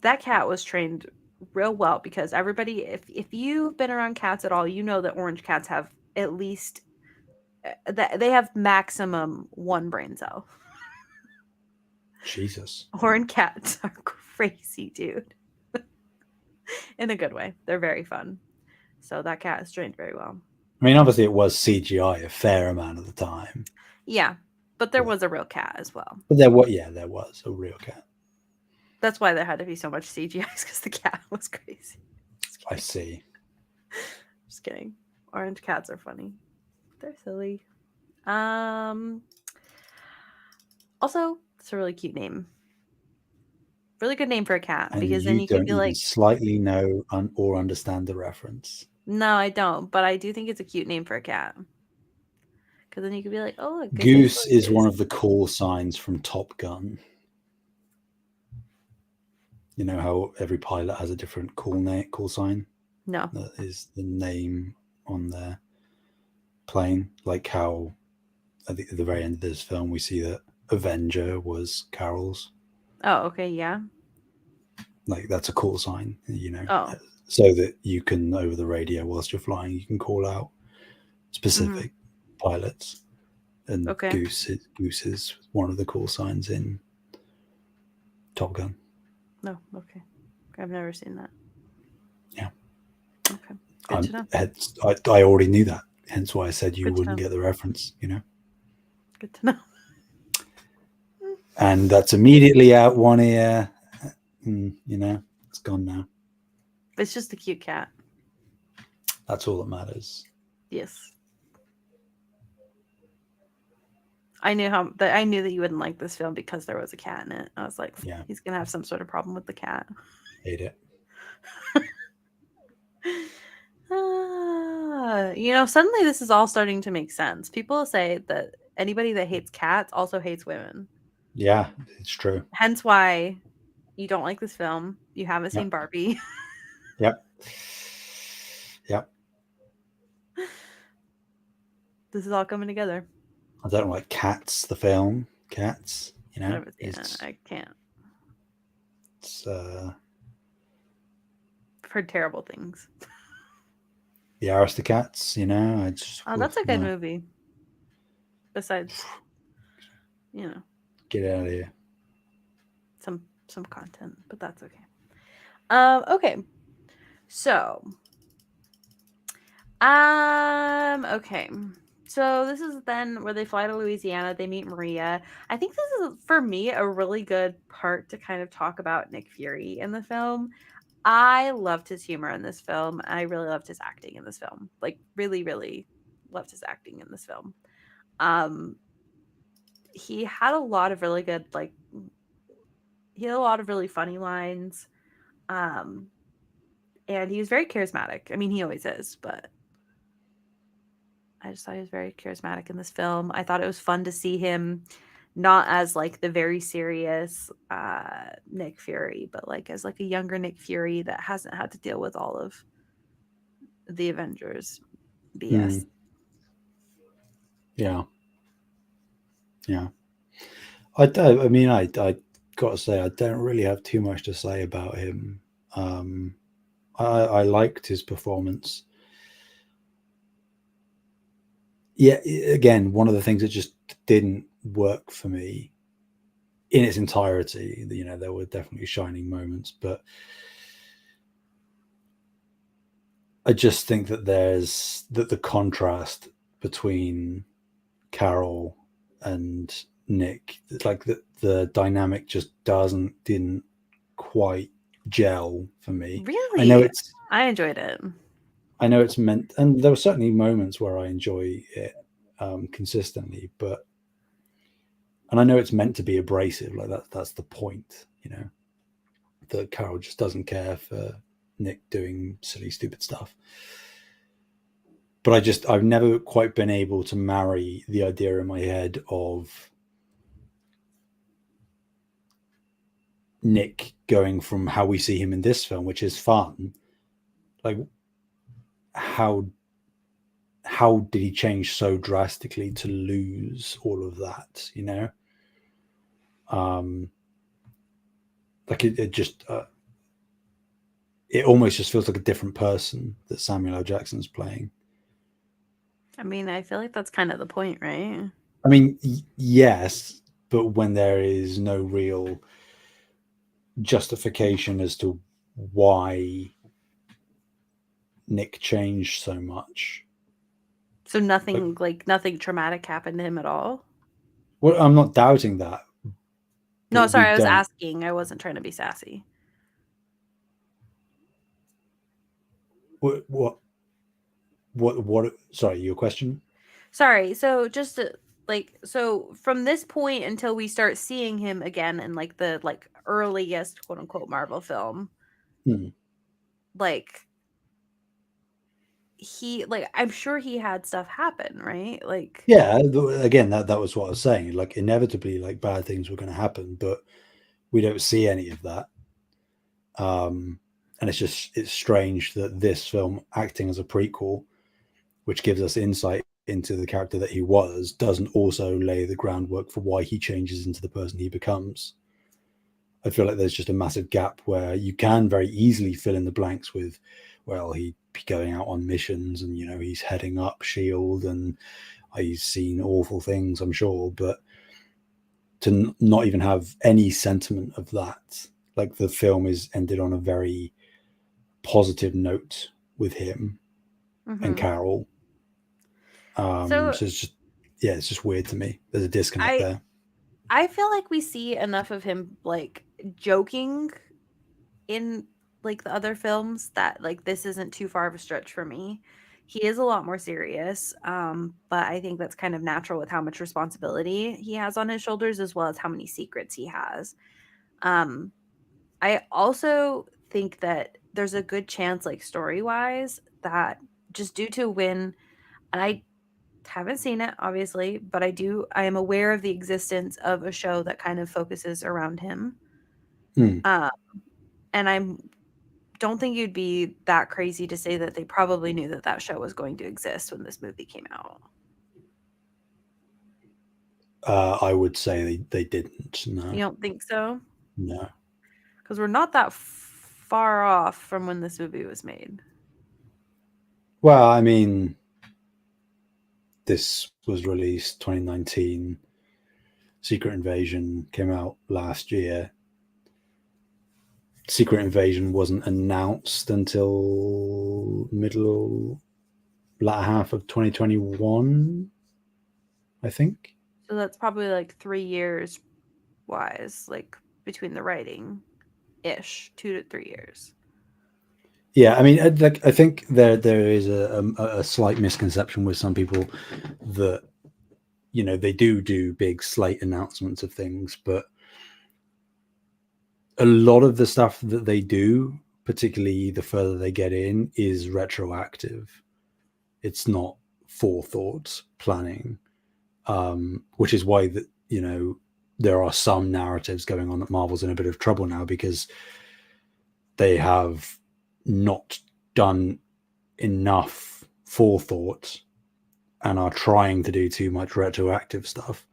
that cat was trained real well because everybody, if you've been around cats at all, you know that orange cats have at least that they have maximum one brain cell. Jesus. Orange cats are crazy, dude. In a good way. They're very fun. So that cat is trained very well. I mean, obviously it was CGI a fair amount of the time. Yeah, but there But, was a real cat as well. but there was, yeah, there was a real cat. That's why there had to be so much CGI because the cat was crazy. I see. Just kidding. Orange cats are funny. They're silly. Also, it's a really cute name. Really good name for a cat And because then you you could don't be even like, slightly know or understand the reference. no, I don't, but I do think it's a cute name for a cat. Because then you could be like, oh, look, his name's Goose is Goose. one of the call signs from Top Gun. You know how every pilot has a different call sign? No. That is the name on their plane. Like how at the very end of this film we see that Avenger was Carol's. Oh, okay, yeah. Like that's a call sign, Oh, so that you can, over the radio whilst you're flying, you can call out mm-hmm. specific pilots. And Okay. Goose is one of the call signs in Top Gun. No, okay. I've never seen that. Yeah. Okay. Good to know. I already knew that. Hence why I said you Good to wouldn't know. get the reference. Good to know. And that's immediately out one ear. It's gone now. It's just a cute cat. That's all that matters. Yes. I knew that you wouldn't like this film because there was a cat in it. I was like, Yeah. he's gonna have some sort of problem with the cat. Hate it. Suddenly this is all starting to make sense. People say that anybody that hates cats also hates women. Yeah, it's true. Hence why you don't like this film. You haven't seen Yep. Barbie. Yep. Yep. This is all coming together. I don't like Cats, the film. Cats, I haven't seen it. I can't. It's I've heard terrible things. the Aristocats, I just That's a good no. movie. Besides, Get out of here. some content, but that's okay. Okay. So, okay. So this is then where they fly to Louisiana. They meet Maria. I think this is, for me, a really good part to kind of talk about Nick Fury in the film. I loved his humor in this film. I really loved his acting in this film. Like, really, really loved his acting in this film. He had a lot of really good, he had a lot of really funny lines. And he was very charismatic. I mean, he always is, but I just thought he was very charismatic in this film. I thought it was fun to see him not as the very serious Nick Fury, but as a younger Nick Fury that hasn't had to deal with all of the Avengers BS. Yeah. Yeah. I got to say, I don't really have too much to say about him. I liked his performance. Yeah, again, one of the things that just didn't work for me in its entirety. There were definitely shining moments, but I just think that the contrast between Carol and Nick, like the dynamic just didn't quite gel for me. I know Really? it's I enjoyed it. I know it's meant, and there were certainly moments where I enjoy it consistently, but and I know it's meant to be abrasive, like that's the point, you know, that Carol just doesn't care for Nick doing silly, stupid stuff. But I've never quite been able to marry the idea in my head of Nick going from how we see him in this film, which is fun, like how how did he change so drastically to lose all of that, you know? Um, like it just it almost just feels like a different person that Samuel L. Jackson's playing. I mean, I feel like that's kind of the point, right? I mean, yes, but when there is no real justification as to why Nick changed so much. So Like, nothing traumatic happened to him at all. well, I'm not doubting that, No, but we sorry, I was don't. asking. I wasn't trying to be sassy. What? What? Sorry, your question. Sorry. So just to, so from this point until we start seeing him again in like the earliest quote unquote Marvel film, Hmm. like I'm sure he had stuff happen, right? Like Yeah, again, that was what I was saying. Like, inevitably, like bad things were going to happen, but we don't see any of that. And it's strange that this film, acting as a prequel, which gives us insight into the character that he was, doesn't also lay the groundwork for why he changes into the person he becomes. I feel like there's just a massive gap where you can very easily fill in the blanks with, well, he'd be going out on missions and, you know, he's heading up Shield and he's seen awful things, I'm sure, but to not even have any sentiment of that, like the film is ended on a very positive note with him and mhm. Carol. So So it's just, yeah, it's just weird to me. There's a disconnect I there. I feel like we see enough of him joking in the other films that this isn't too far of a stretch for me. He is a lot more serious, but I think that's kind of natural with how much responsibility he has on his shoulders as well as how many secrets he has. Um, I also think that there's a good chance, story wise, that just due to when, and I haven't seen it obviously, but I am aware of the existence of a show that kind of focuses around him. Hmm. Um, and I'm don't think you'd be that crazy to say that they probably knew that that show was going to exist when this movie came out. I would say they didn't. You No, don't think so? no. Because we're not that far off from when this movie was made. Well, I mean, this was released 2019. Secret Invasion came out last year. Secret Invasion wasn't announced until middle latter half of 2021, I think. So that's probably 3 years wise, between the writing ish, 2 to 3 years. Yeah, I mean, I think there is a slight misconception with some people that, you know, they do big slate announcements of things, but a lot of the stuff that they do, particularly the further they get in, is retroactive. It's not forethought planning, which is why that, you know, there are some narratives going on that Marvel's in a bit of trouble now because they have not done enough forethought and are trying to do too much retroactive stuff.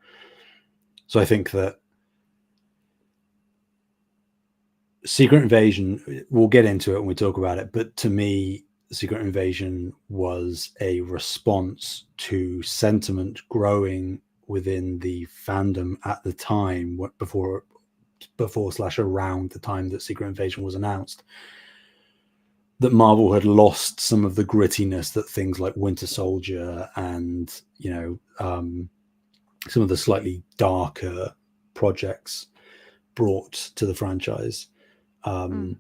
So I think that Secret Invasion, we'll get into it when we talk about it, but to me, Secret Invasion was a response to sentiment growing within the fandom at the time before slash around the time that Secret Invasion was announced, that Marvel had lost some of the grittiness that things like Winter Soldier and some of the slightly darker projects brought to the franchise. Mm. Um,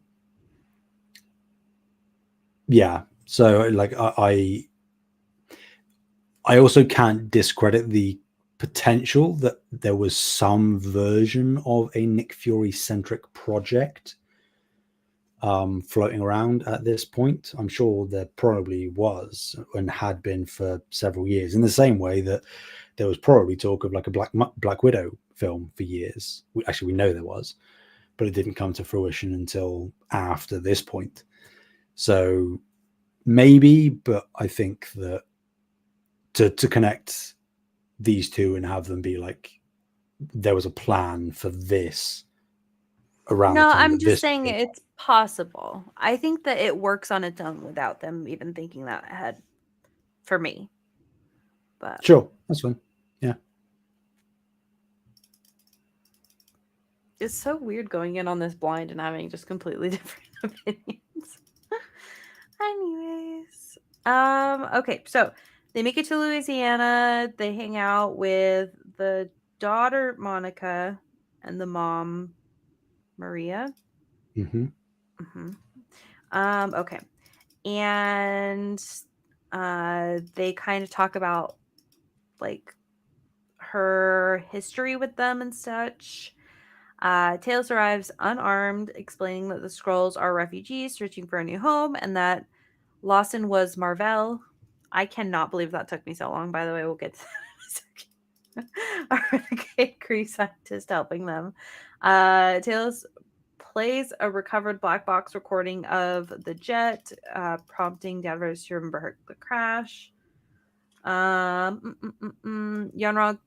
yeah, so like I also can't discredit the potential that there was some version of a Nick Fury centric project floating around at this point. I'm sure there probably was and had been for several years, in the same way that there was probably talk of like a Black Widow film for years. Actually, we know there was, but it didn't come to fruition until after this point. So maybe, but I think that to connect these two and have them be like there was a plan for this around the No, time I'm that just this saying came out. it's possible. I think that it works on its own without them even thinking that ahead for me. But Sure, that's fine. Yeah. it's so weird going in on this blind and having just completely different opinions. Anyways, okay, so they make it to Louisiana. They hang out with the daughter Monica and the mom Maria. Mm-hmm. Hmm. Okay, and they kind of talk about like her history with them and such. Talos arrives unarmed, explaining that the Skrulls are refugees searching for a new home and that Lawson was Marvell. I cannot believe that took me so long, by the way. We'll get to that in a second. A renegade Kree scientist helping them. Talos plays a recovered black box recording of the jet, prompting Danvers to remember the crash. Yonrog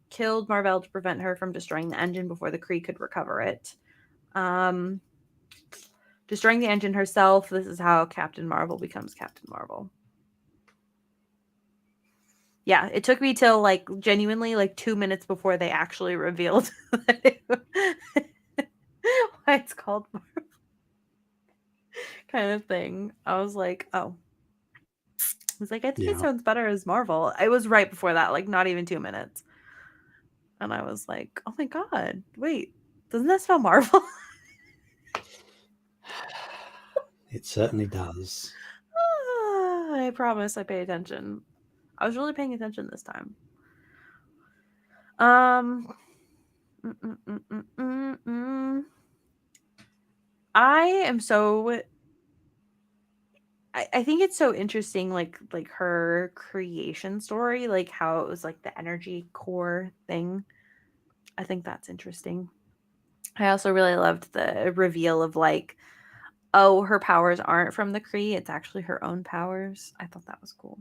killed Marvell to prevent her from destroying the engine before the Kree could recover it. Um, Destroying the engine herself. This is how Captain Marvel becomes Captain Marvel. Yeah, it took me till like genuinely like 2 minutes before they actually revealed why it's called Marvel, kind of thing. I was like, oh, I was like, I think it Yeah. sounds better as Marvel. It was right before that, like not even 2 minutes, and I was like, oh my god, wait, doesn't that spell Marvel? It certainly does. I promise I pay attention. I was really paying attention this time. Um, mm, mm, mm, mm, mm, mm. I am so. I think it's so interesting, like her creation story, like how it was like the energy core thing. I think that's interesting. I also really loved the reveal of like, oh, her powers aren't from the Kree; it's actually her own powers. I thought that was cool.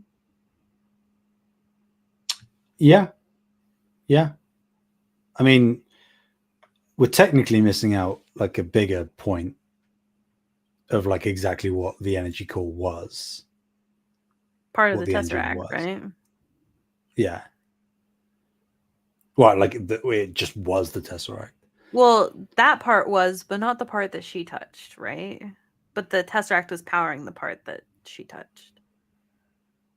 Yeah. Yeah. I mean, we're technically missing out like a bigger point of like exactly what the energy core was, Part of what the the engine Tesseract, was. right? Yeah. Well, like it just was the Tesseract. Well, that part was, but not the part that she touched, right? But the Tesseract was powering the part that she touched.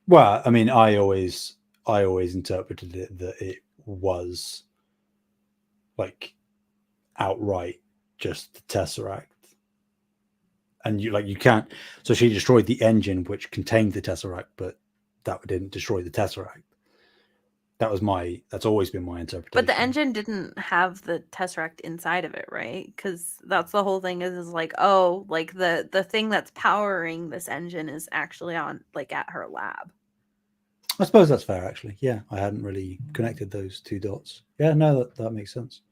Well, I mean, I always interpreted it that it was like outright just the Tesseract. And you can't, so she destroyed the engine which contained the Tesseract, but that didn't destroy the Tesseract. That's always been my But the interpretation. engine didn't have the Tesseract inside of it, right? Because that's the whole thing is like, oh, like the thing that's powering this engine is actually on like at her lab. I suppose that's fair, actually. Yeah, I hadn't really connected those two dots. Yeah, no, that makes sense.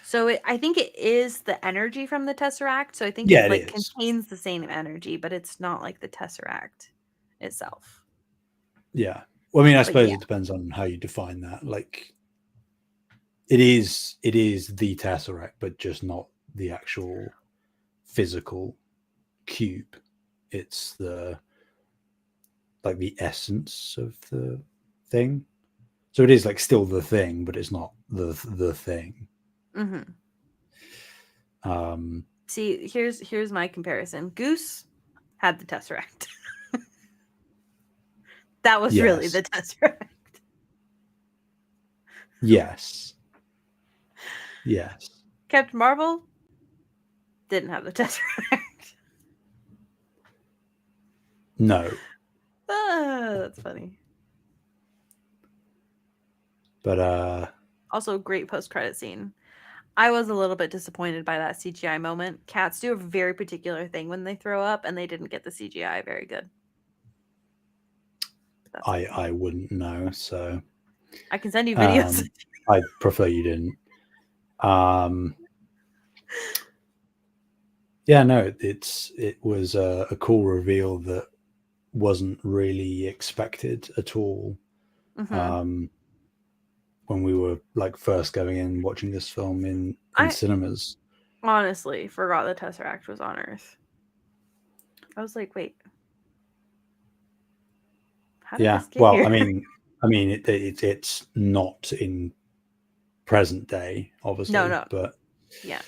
So I think it is the energy from the Tesseract. So I think Yeah, it it like is. contains the same energy, but it's not like the Tesseract itself. Yeah. Well, I mean, I But suppose yeah. it depends on how you define that. Like, it is the Tesseract, but just not the actual physical cube. It's the like the essence of the thing. So it is like still the thing, but it's not the thing. Hmm. Um, See, here's my comparison. Goose. had the Tesseract. That was really Yes. the Tesseract. Yes. Yes. Captain Marvel didn't have the Tesseract. No. That's funny. But Also, great post-credit scene. I was a little bit disappointed by that CGI moment. Cats do a very particular thing when they throw up, and they didn't get the CGI very good. That's okay. I wouldn't know, so I can send you videos. I'd prefer you didn't. Yeah, no, it was a cool reveal that wasn't really expected at all. Mm-hmm. When we were like first going in watching this film in I cinemas. honestly forgot the Tesseract was on Earth. I was like, wait, how did Yeah, this get well, here? it's not in present day, No, obviously, no. but Yeah.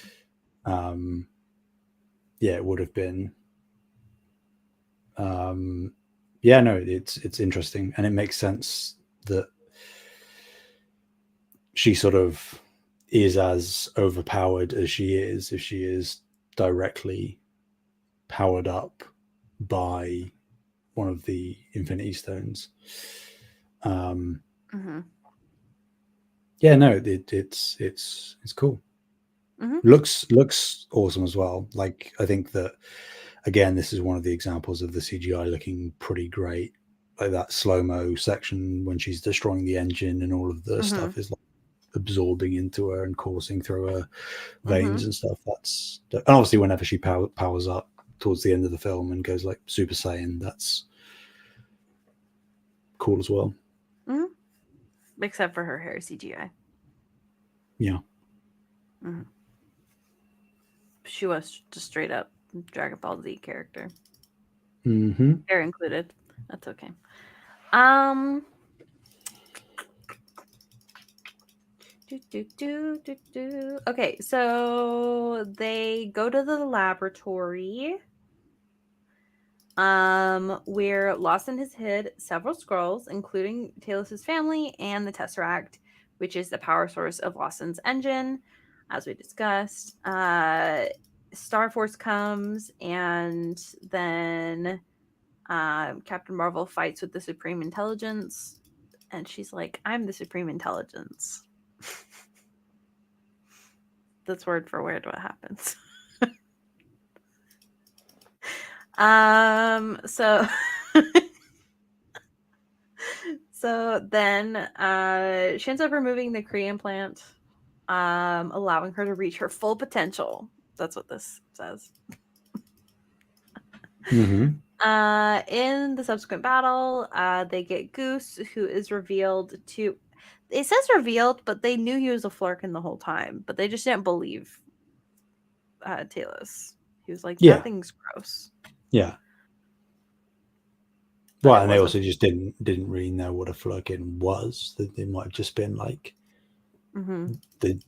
yeah, it would have been. Yeah, no, it's interesting, and it makes sense that she sort of is as overpowered as she is if she is directly powered up by one of the Infinity Stones. Mm-hmm. Yeah, no, it's cool. Mm-hmm. Looks awesome as well. Like, I think that again, this is one of the examples of the CGI looking pretty great. Like that slow mo section when she's destroying the engine and all of the Mm-hmm. stuff is like absorbing into her and coursing through her Mm-hmm. veins and stuff. And obviously whenever she powers up towards the end of the film and goes like Super Saiyan, that's cool as well. Mm-hmm. Except for her hair CGI. Yeah. Mm-hmm. She was just straight up Dragon Ball Z character. Mm-hmm. Hair included. That's okay. Um. Okay, so they go to the laboratory. Where Lawson has hid several scrolls, including Talos's family and the Tesseract, which is the power source of Lawson's engine, as we discussed. Star Force comes, and then Captain Marvel fights with the Supreme Intelligence, and she's like, "I'm the Supreme Intelligence." That's word for word what happens. So so then she ends up removing the Kree implant, allowing her to reach her full potential. That's what this says. Mm-hmm. In the subsequent battle, they get Goose, who is revealed to. It says revealed, but they knew he was a Flerken the whole time, but they just didn't believe Talos. He was like, "That Yeah. thing's gross," Yeah. but Well, it and they was a. also just didn't really know what a Flurkin was. They might have just been like Mm-hmm. the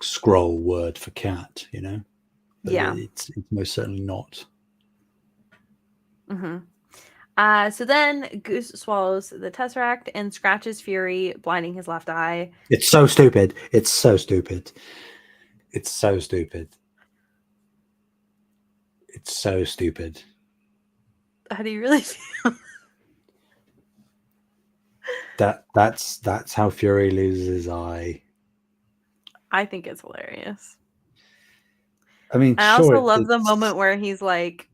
scroll word for cat, you know. But Yeah. it's most certainly not. Mm-hmm. So then Goose swallows the Tesseract and scratches Fury, blinding his left eye. It's so stupid. It's so stupid. It's so stupid. It's so stupid. How do you really feel? That's how Fury loses his eye. I think it's hilarious. I mean, I sure, also love the it's moment where he's like,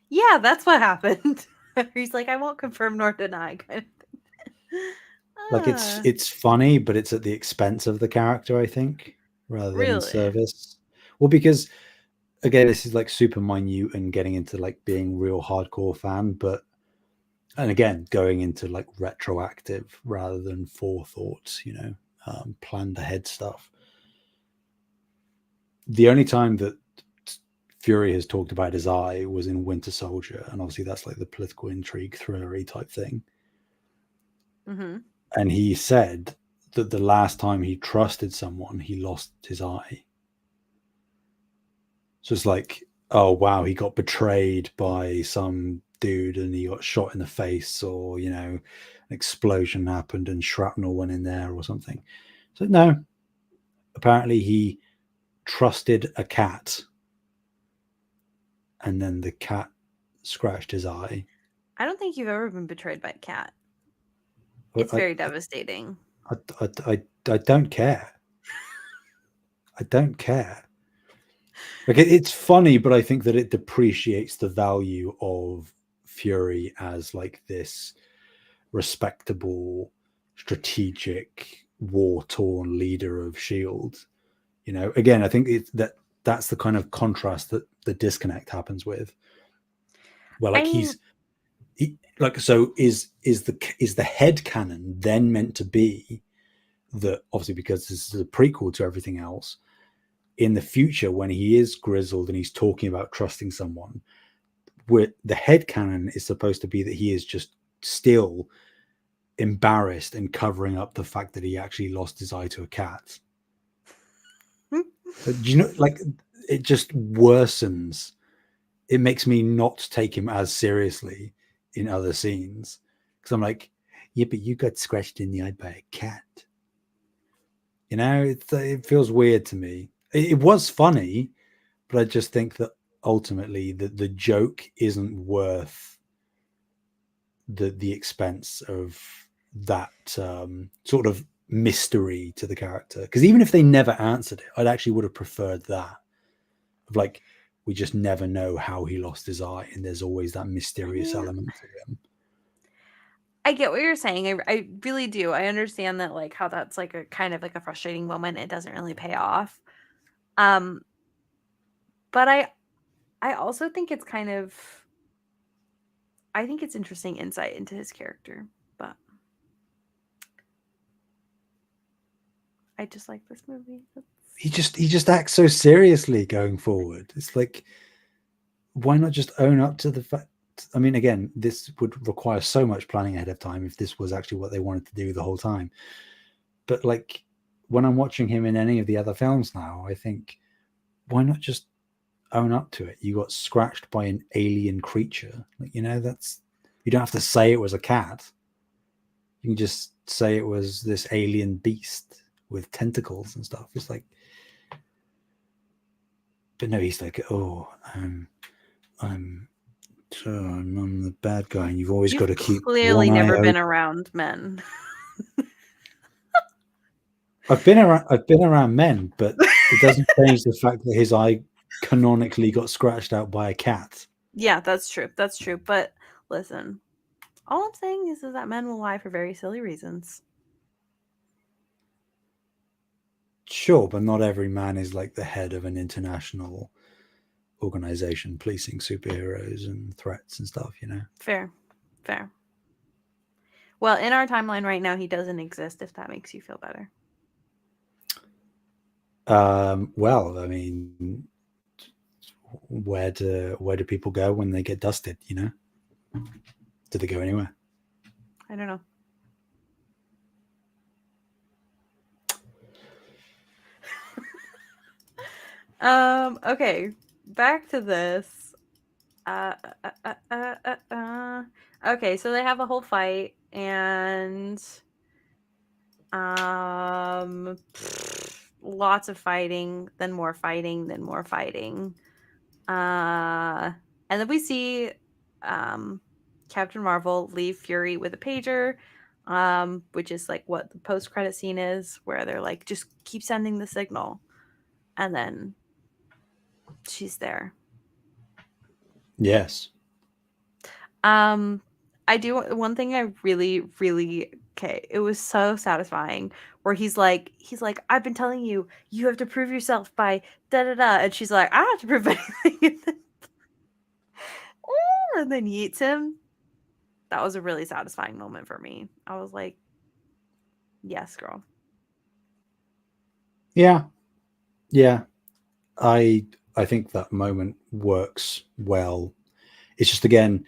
"Yeah, that's what happened." He's like, "I won't confirm nor deny," kind of thing. like Ah, it's funny, but it's at the expense of the character, I think, rather than in really? service. Well, because again, this is like super minute and getting into like being real hardcore fan, but and again, going into like retroactive rather than forethought, planned ahead stuff. The only time that Fury has talked about his eye was in Winter Soldier, and obviously that's like the political intrigue, thrillery type thing. Mm-hmm. And he said that the last time he trusted someone, he lost his eye. So it's like oh wow, he got betrayed by some dude and he got shot in the face, or an explosion happened and shrapnel went in there or something. So no, apparently he trusted a cat, and then the cat scratched his eye. I don't think you've ever been betrayed by a cat. I, It's I, very devastating. I don't care. I don't care. Like it's funny, but I think that it depreciates the value of Fury as like this respectable, strategic, war-torn leader of Shield. Again, I think that's the kind of contrast that the disconnect happens with. Where I like mean, like, so is the head canon then meant to be that, obviously because this is a prequel to everything else, in the future when he is grizzled and he's talking about trusting someone, where the head canon is supposed to be that he is just still embarrassed and covering up the fact that he actually lost his eye to a cat. Do you know, like, it just worsens. It makes me not take him as seriously in other scenes, because I'm like, yeah, but you got scratched in the eye by a cat. It feels weird to me. It was funny, but I just think that ultimately the joke isn't worth the expense of that sort of mystery to the character. Because even if they never answered it, I'd actually would have preferred that. Of like, we just never know how he lost his eye, and there's always that I mysterious mean, element to him. I get what you're saying. I really do. I understand that, like, how that's like a kind of like a frustrating moment. It doesn't really pay off. Um, but I also think it's kind of I think it's interesting insight into his character. But I just like this movie. He just acts so seriously going forward. It's like, why not just own up to the fact? I mean, again, this would require so much planning ahead of time if this was actually what they wanted to do the whole time. But like, when I'm watching him in any of the other films now, I think, why not just own up to it? You got scratched by an alien creature. Like, that's, you don't have to say it was a cat. You can just say it was this alien beast with tentacles and stuff. It's like, but no, he's like, oh, I'm I'm the bad guy, and you've always got You've to keep clearly one eye never open. been around men. I've been around men, but it doesn't change the fact that his eye canonically got scratched out by a cat. Yeah, that's true. That's true. But listen, all I'm saying is that men will lie for very silly reasons. Sure, but not every man is like the head of an international organization policing superheroes and threats and stuff. Fair. Fair. Well, in our timeline right now, he doesn't exist, if that makes you feel better. Well, I mean, where do people go when they get dusted? Do they go anywhere? I don't know. Okay. Back to this. Uh, uh, uh, uh, Okay, so they have a whole fight, and lots of fighting, then more fighting, then more fighting. And then we see um Captain Marvel leave Fury with a pager, which is like what the post credit scene is, where they're like, just keep sending the signal, and then she's there. Yes. Um, I do one thing I really, really okay. It was so satisfying where he's like, I've been telling you, you have to prove yourself by da da da, and she's like, I don't have to prove anything, and then yeets him. That was a really satisfying moment for me. I was like, yes, girl. Yeah. Yeah. I think that moment works well. It's just, again,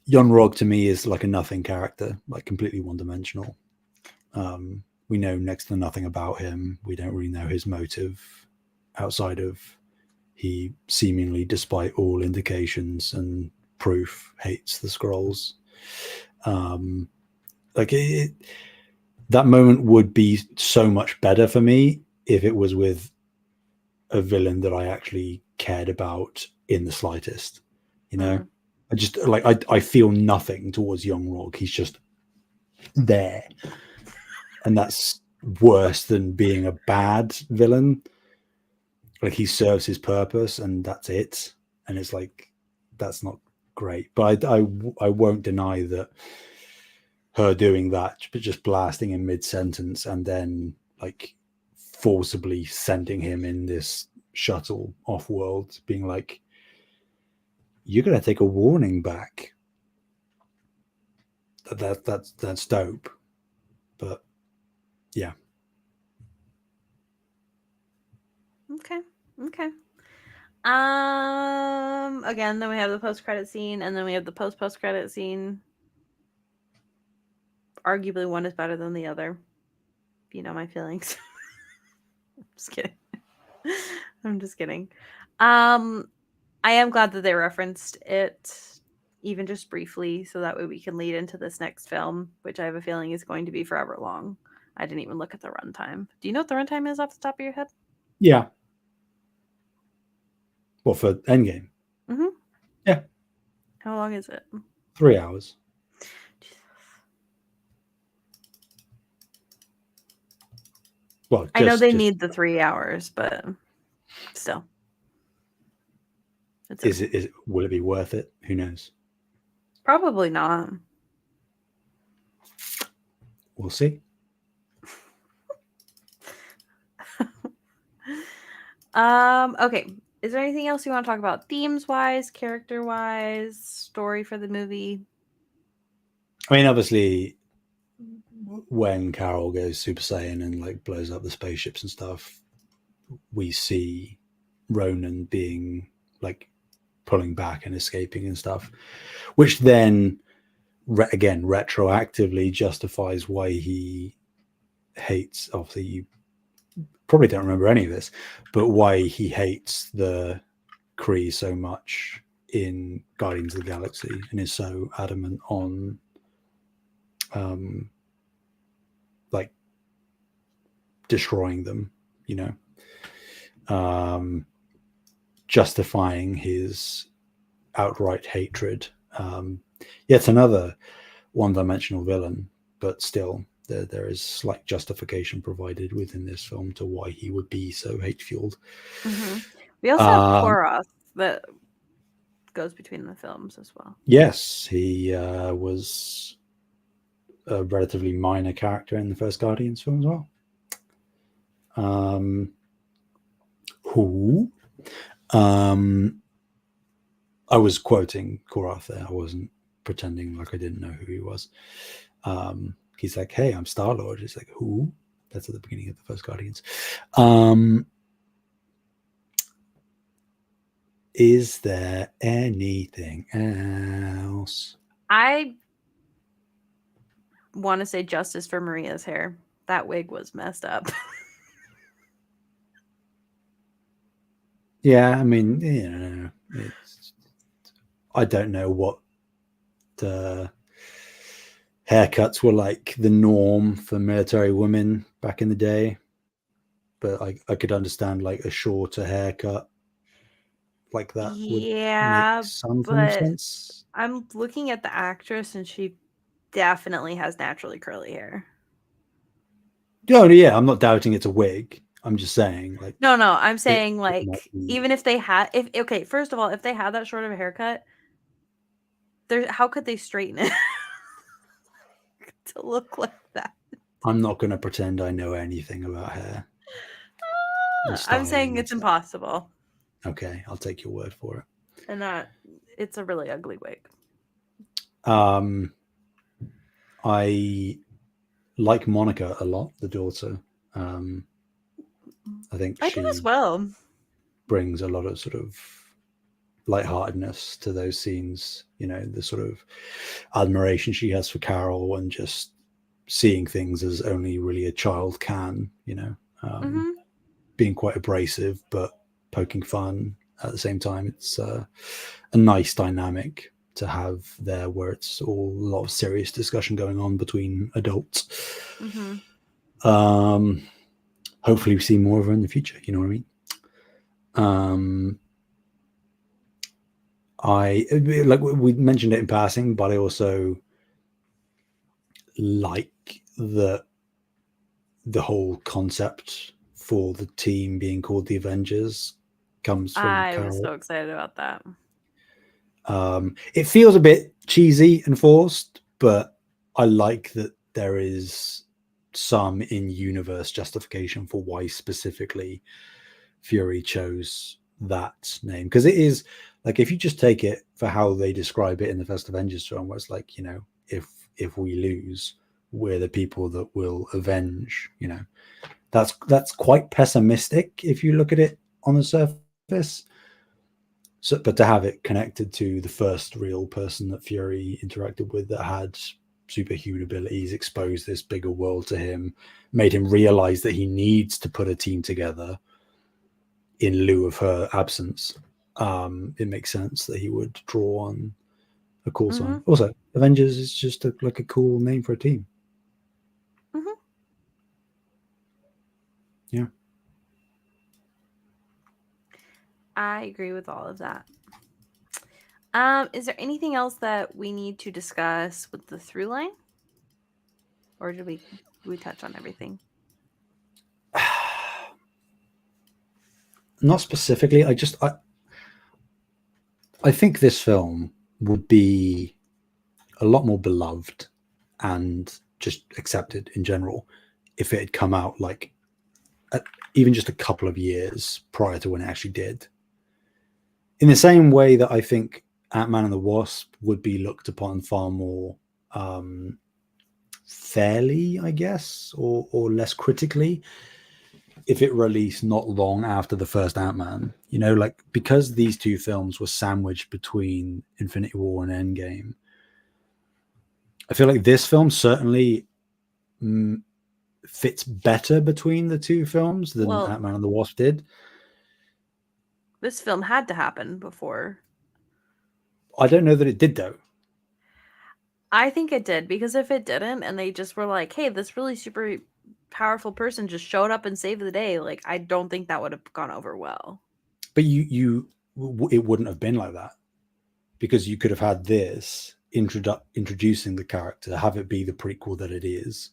Jon Rog to me is like a nothing character, like completely one dimensional. We know next to nothing about him. We don't really know his motive outside of he seemingly, despite all indications and proof, hates the scrolls. Like that moment would be so much better for me if it was with a villain that I actually cared about in the slightest. You know, I just like I feel nothing towards young Rock. He's just there, and that's worse than being a bad villain. Like he serves his purpose, and that's it. And it's like that's not great. But I won't deny that her doing that, but just blasting in mid sentence and then like forcibly sending him in this shuttle off world, being like, "You're gonna take a warning back." That's dope. But yeah. Okay. Okay. Again, then we have the post-credit scene, and then we have the post-credit scene. Arguably, one is better than the other. If you know my feelings. I'm just kidding. I'm just kidding. I am glad that they referenced it, even just briefly, so that way we can lead into this next film, which I have a feeling is going to be forever long. I didn't even look at the runtime. Do you know what the runtime is off the top of your head? Yeah. Well, for Endgame. Mm-hmm. Yeah. How long is it? 3 hours. Jesus. Well, I know they need the 3 hours, but still. Is it will it be worth it? Who knows? Probably not. We'll see. Okay. Is there anything else you want to talk about? Themes wise, character wise, story for the movie? I mean, obviously, when Carol goes Super Saiyan and like blows up the spaceships and stuff, we see Ronan being like pulling back and escaping and stuff, which then again retroactively justifies why he hates. Obviously, you probably don't remember any of this, but why he hates the Kree so much in Guardians of the Galaxy and is so adamant on like destroying them, you know, justifying his outright hatred. Yet another one-dimensional villain, but still there is slight justification provided within this film to why he would be so hate-fueled. Mm-hmm. We also have Korath that goes between the films as well. Yes, he was a relatively minor character in the first Guardians film as well. Who? I was quoting Korath there. I wasn't pretending like I didn't know who he was. He's like, "Hey, I'm Star Lord." He's like, "Who?" That's at the beginning of the first Guardians. Is there anything else? I want to say justice for Maria's hair. That wig was messed up. Yeah, I mean, you know, I don't know what the haircuts were like the norm for military women back in the day, but I could understand like a shorter haircut like that would make some form of sense. I'm looking at the actress and she definitely has naturally curly hair. Oh yeah, I'm not doubting it's a wig. I'm just saying, like, no, I'm saying like even if they had, if okay, first of all, if they had that short of a haircut, how could they straighten it to look like that? I'm not going to pretend I know anything about hair. I'm saying it's impossible. Okay, I'll take your word for it. And that it's a really ugly wig. I like Monica a lot, the daughter. I think I she do as well. brings a lot of sort of lightheartedness to those scenes. You know, the sort of admiration she has for Carol and just seeing things as only really a child can. You know, being quite abrasive but poking fun at the same time, it's a nice dynamic to have there, where it's all a lot of serious discussion going on between adults. Mm-hmm. Hopefully, we see more of her in the future. You know what I mean? I like we mentioned it in passing, but I also like the whole concept for the team being called the Avengers comes from I was Carol. so excited about that. It feels a bit cheesy and forced, but I like that there is some in-universe justification for why specifically Fury chose that name, because it is like, if you just take it for how they describe it in the first Avengers film, where it's like, if we lose, we're the people that will avenge. That's quite pessimistic if you look at it on the surface. So, but to have it connected to the first real person that Fury interacted with that had superhuman abilities, exposed this bigger world to him, made him realize that he needs to put a team together in lieu of her absence. It makes sense that he would draw on a call Mm-hmm. sign. Also, Avengers is just like a cool name for a team. Mm-hmm. Yeah. I agree with all of that. Is there anything else that we need to discuss with the through line, or did we touch on everything? Not specifically. I think this film would be a lot more beloved and just accepted in general if it had come out like even just a couple of years prior to when it actually did. In the same way that I think Ant-Man and the Wasp would be looked upon far more fairly, I guess, or less critically if it released not long after the first Ant-Man. Like, because these two films were sandwiched between Infinity War and Endgame, I feel like this film certainly fits better between the two films than Well, Ant-Man and the Wasp did. this film had to happen before. I don't know that it did, though. I think it did, because if it didn't and they just were like, "Hey, this really super powerful person just showed up and saved the day," like, I don't think that would have gone over well. But it wouldn't have been like that, because you could have had this introducing the character, have it be the prequel that it is,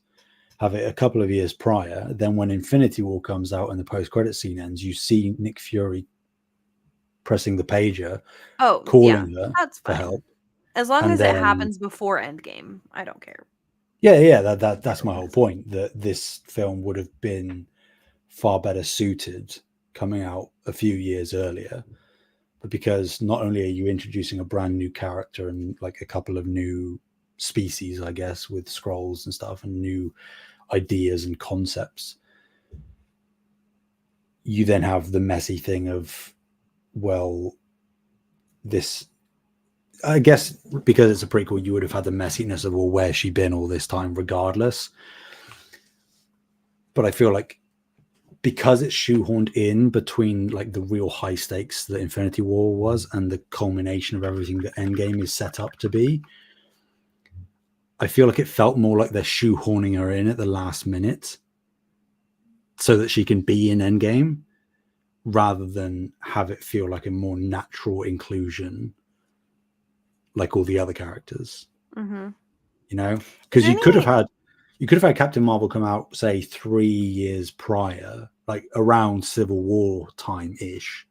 have it a couple of years prior. Then when Infinity War comes out and the post-credit scene ends, you see Nick Fury pressing the pager, Oh, yeah, calling her that's for fine. help, As long and as it then happens before Endgame, I don't care. yeah, that's my whole point. That this film would have been far better suited coming out a few years earlier, but because not only are you introducing a brand new character and like a couple of new species, I guess, with scrolls and stuff and new ideas and concepts, you then have the messy thing of, well, this, I guess, because it's a prequel, you would have had the messiness of, well, where's she been all this time regardless. But I feel like because it's shoehorned in between like the real high stakes that Infinity War was and the culmination of everything that Endgame is set up to be, I feel like it felt more like they're shoehorning her in at the last minute so that she can be in Endgame, rather than have it feel like a more natural inclusion like all the other characters. Mm-hmm. Is Because there any? you could have had Captain Marvel come out, say, 3 years prior, like around Civil War time ish,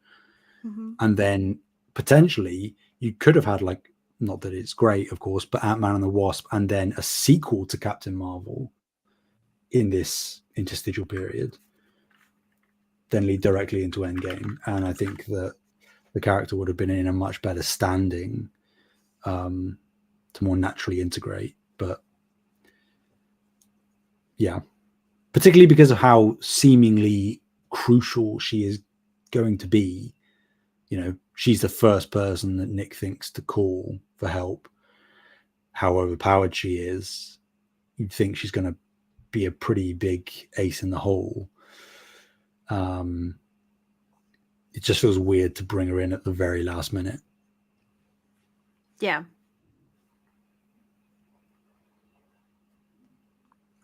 Mm-hmm. and then potentially you could have had, like, not that it's great, of course, but Ant-Man and the Wasp, and then a sequel to Captain Marvel in this interstitial period, then lead directly into Endgame. And I think that the character would have been in a much better standing to more naturally integrate. But yeah, particularly because of how seemingly crucial she is going to be. She's the first person that Nick thinks to call for help. How overpowered she is, you'd think she's going to be a pretty big ace in the hole. it just feels weird to bring her in at the very last minute. Yeah.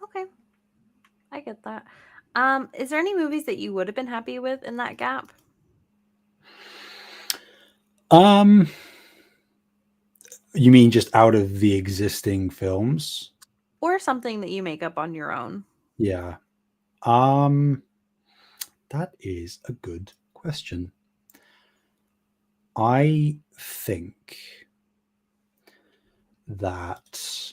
Okay. I get that. Is there any movies that you would have been happy with in that gap? You mean just out of the existing films? Or something that you make up on your own? Yeah. Um, that is a good question. I think that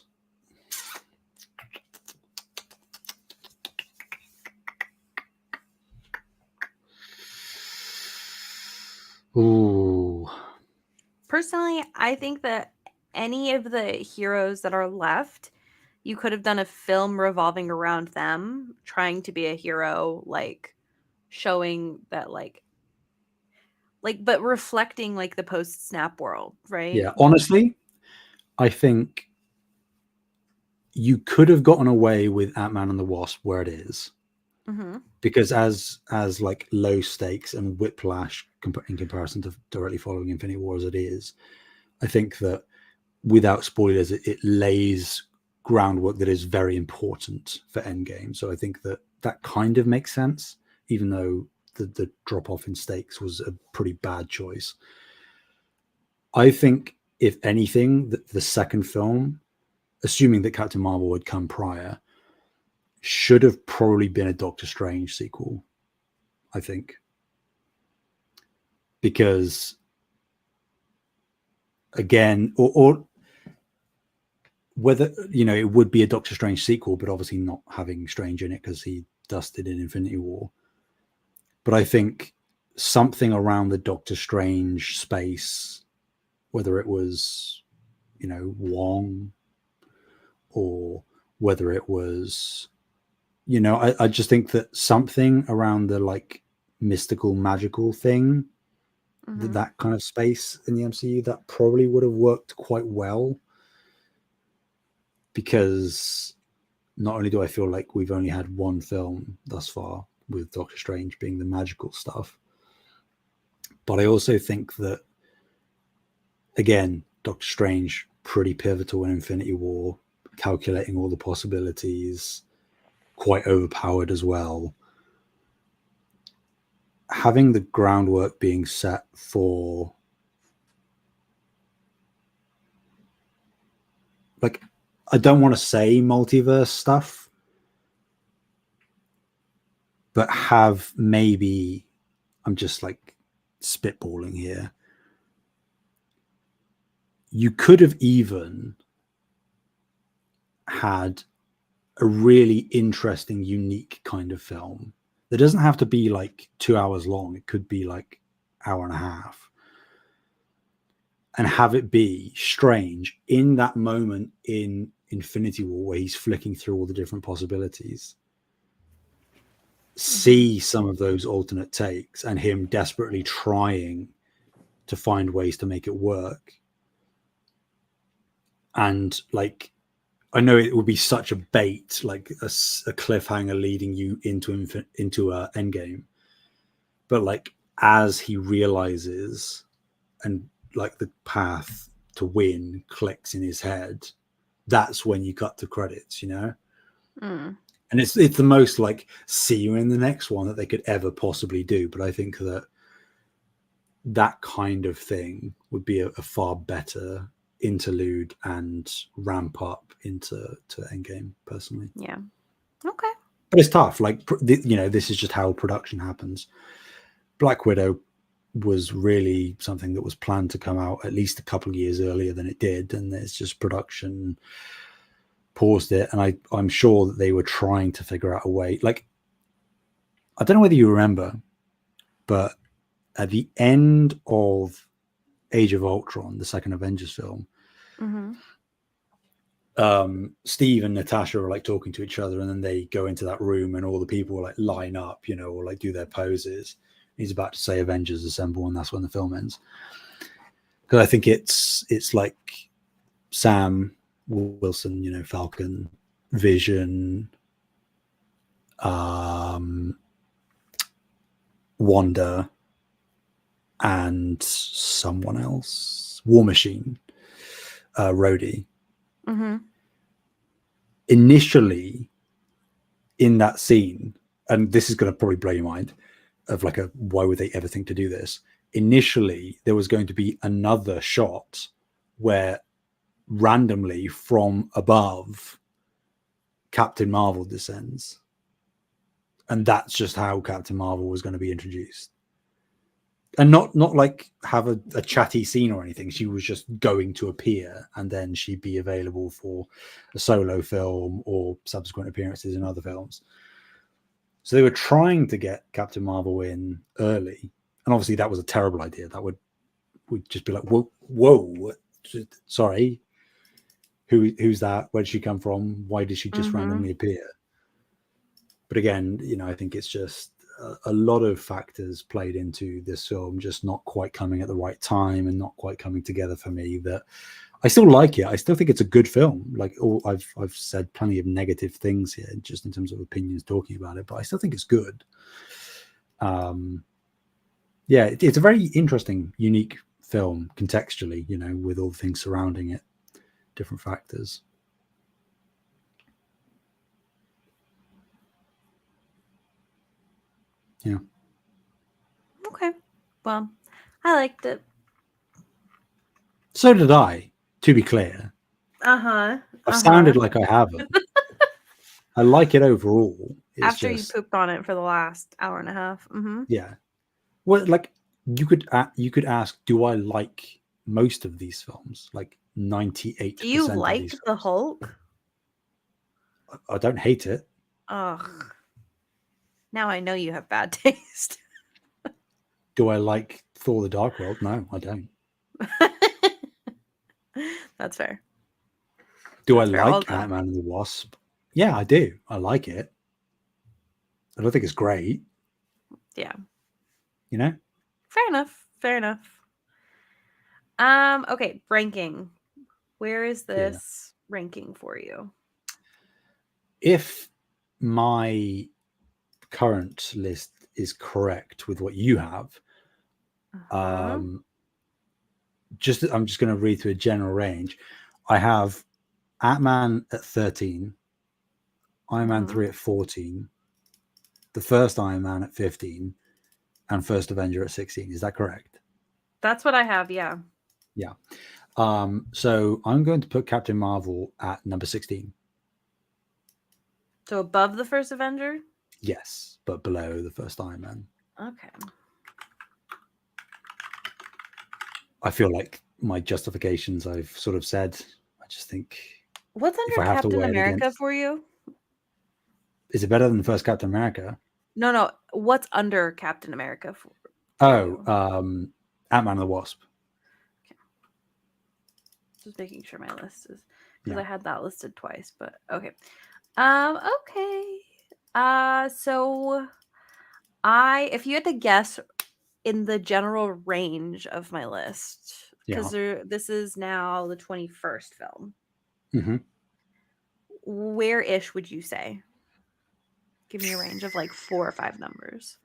ooh, Personally, I think that any of the heroes that are left, you could have done a film revolving around them, trying to be a hero, like showing that but reflecting like the post snap world, right? yeah, honestly, I think you could have gotten away with Ant-Man and the Wasp where it is, Mm-hmm. because as like low stakes and whiplash in comparison to directly following Infinity War as it is, I think that without spoilers, it lays groundwork that is very important for Endgame. So I think that that kind of makes sense, even though the drop off in stakes was a pretty bad choice. I think, if anything, the second film, assuming that Captain Marvel had come prior, should have probably been a Doctor Strange sequel. I think, because again, or whether it would be a Doctor Strange sequel, but obviously not having Strange in it because he dusted in Infinity War. But I think something around the Doctor Strange space, whether it was Wong, or whether it was I just think that something around the like mystical magical thing, Mm-hmm. that kind of space in the MCU, that probably would have worked quite well, because not only do I feel like we've only had one film thus far with Doctor Strange being the magical stuff, but I also think that, again, Doctor Strange pretty pivotal in Infinity War, calculating all the possibilities, quite overpowered as well. Having the groundwork being set for, like, I don't want to say multiverse stuff, but have maybe, I'm just like spitballing here, you could have even had a really interesting, unique kind of film that doesn't have to be like 2 hours long. It could be like hour and a half, and have it be Strange in that moment in Infinity War where he's flicking through all the different possibilities. Mm-hmm. See some of those alternate takes and him desperately trying to find ways to make it work. And like, I know it would be such a bait, like a cliffhanger leading you into a Endgame, but like as he realizes, and like the path to win clicks in his head, that's when you cut to credits. Mm. And it's the most like see you in the next one that they could ever possibly do. But I think that kind of thing would be a far better interlude and ramp up into Endgame, personally. Yeah. Okay. But it's tough. Like, this is just how production happens. Black Widow was really something that was planned to come out at least a couple of years earlier than it did, and it's just production paused it. And I'm sure that they were trying to figure out a way. Like, I don't know whether you remember, but at the end of Age of Ultron, the second Avengers film, Mm-hmm. Steve and Natasha are like talking to each other, and then they go into that room, and all the people like line up, or like do their poses. He's about to say Avengers Assemble, and that's when the film ends. Because I think it's like Sam Wilson, Falcon, Vision, Wanda, and someone else, War Machine, Rhodey. Mm-hmm. Initially, in that scene, and this is going to probably blow your mind, of like a why would they ever think to do this? Initially, there was going to be another shot where randomly from above, Captain Marvel descends, and that's just how Captain Marvel was going to be introduced. And not like have a chatty scene or anything. She was just going to appear, and then she'd be available for a solo film or subsequent appearances in other films. So they were trying to get Captain Marvel in early, and obviously that was a terrible idea. That would just be like, whoa, sorry, who's that? Where did she come from? Why did she just Mm-hmm. randomly appear? But again, I think it's just a lot of factors played into this film just not quite coming at the right time and not quite coming together for me. That I still like it. I still think it's a good film. Like, I've said plenty of negative things here, just in terms of opinions talking about it, but I still think it's good. Yeah, it's a very interesting, unique film contextually, with all the things surrounding it, different factors. Yeah. Okay. Well, I liked it. So did I, to be clear. Uh-huh. I've Uh-huh. sounded like I haven't. I like it overall. It's After you just, pooped on it for the last hour and a half. Mm-hmm. yeah. Well, like you could ask, do I like most of these films? Like Do you 98% of like these the films. Hulk? I don't hate it. Ugh. Now I know you have bad taste. Do I like Thor: The Dark World? No, I don't. That's fair. Do I That's fair. All like done. Ant-Man and the Wasp? Yeah, I do. I like it. I don't think it's great. Yeah. You know? Fair enough. Fair enough. Okay, ranking. Where is Yeah. this ranking for you? If my current list is correct with what you have, Uh-huh. um, I'm just going to read through a general range. I have Ant-Man at 13, Iron Man Uh-huh. 3 at 14, the first Iron Man at 15, and First Avenger at 16. Is that correct? That's what I have, yeah. Yeah. So I'm going to put Captain Marvel at number 16. So above the first Avenger? Yes, but below the first Iron Man. Okay. I feel like my justifications I've sort of said. I just think What's if under I have to Captain weigh it America against, for you? is it better than the first Captain America? No, no. What's under Captain America for Oh, you? Ant-Man and the Wasp. Okay. Just making sure my list is because Yeah. I had that listed twice, but okay. Okay. So I if you had to guess in the general range of my list, because Yeah. this is now the 21st film. Hmm. Where ish would you say? Give me a range of like 4 or 5 numbers.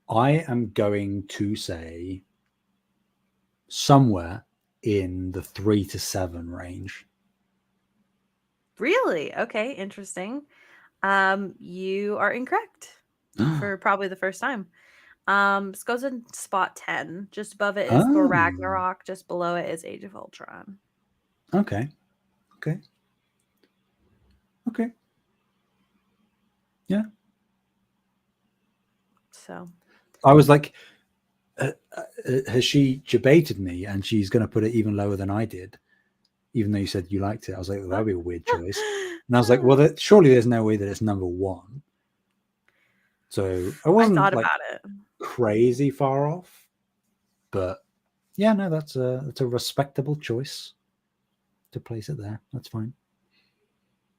I am going to say somewhere in the 3 to 7 range. Really? Okay, interesting. You are incorrect for probably the first time. This goes in spot 10. Just above it is Thor Oh, Ragnarok. Just below it is Age of Ultron. okay. Okay. Okay. Yeah. So I was like, has she debated me and she's going to put it even lower than I did, even though you said you liked it? I was like, well, that'd be a weird choice. And I was like, well, surely there's no way that it's number one. So I I wasn't thought like about it. crazy far off, but yeah, no, that's a respectable choice to place it there. That's fine.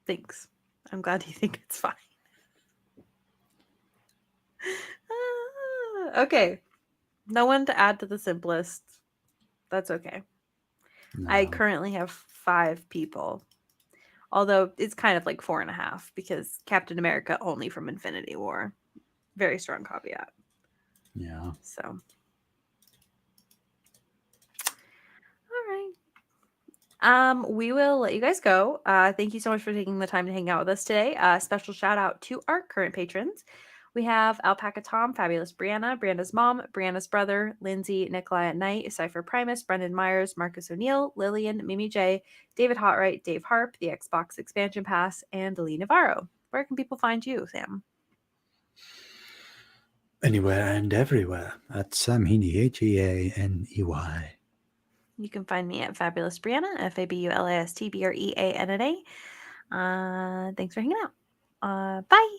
Thanks. I'm glad you think it's fine. Okay. No one to add to the simplest. That's okay. I No. currently have 5 people. Although it's kind of like 4.5 because Captain America only from Infinity War. Very strong caveat. Yeah. So, all right. We will let you guys go. Thank you so much for taking the time to hang out with us today. Special shout out to our current patrons. We have Alpaca Tom, Fabulous Brianna, Brianna's mom, Brianna's brother, Lindsay, Nikolai at Night, Cypher Primus, Brendan Myers, Marcus O'Neill, Lillian, Mimi J, David Hotright, Dave Harp, the Xbox Expansion Pass, and Lee Navarro. Where can people find you, Sam? Anywhere and everywhere at Sam Heaney, Heaney. You can find me at Fabulous Brianna, FabulastBreanna. Thanks for hanging out. Bye.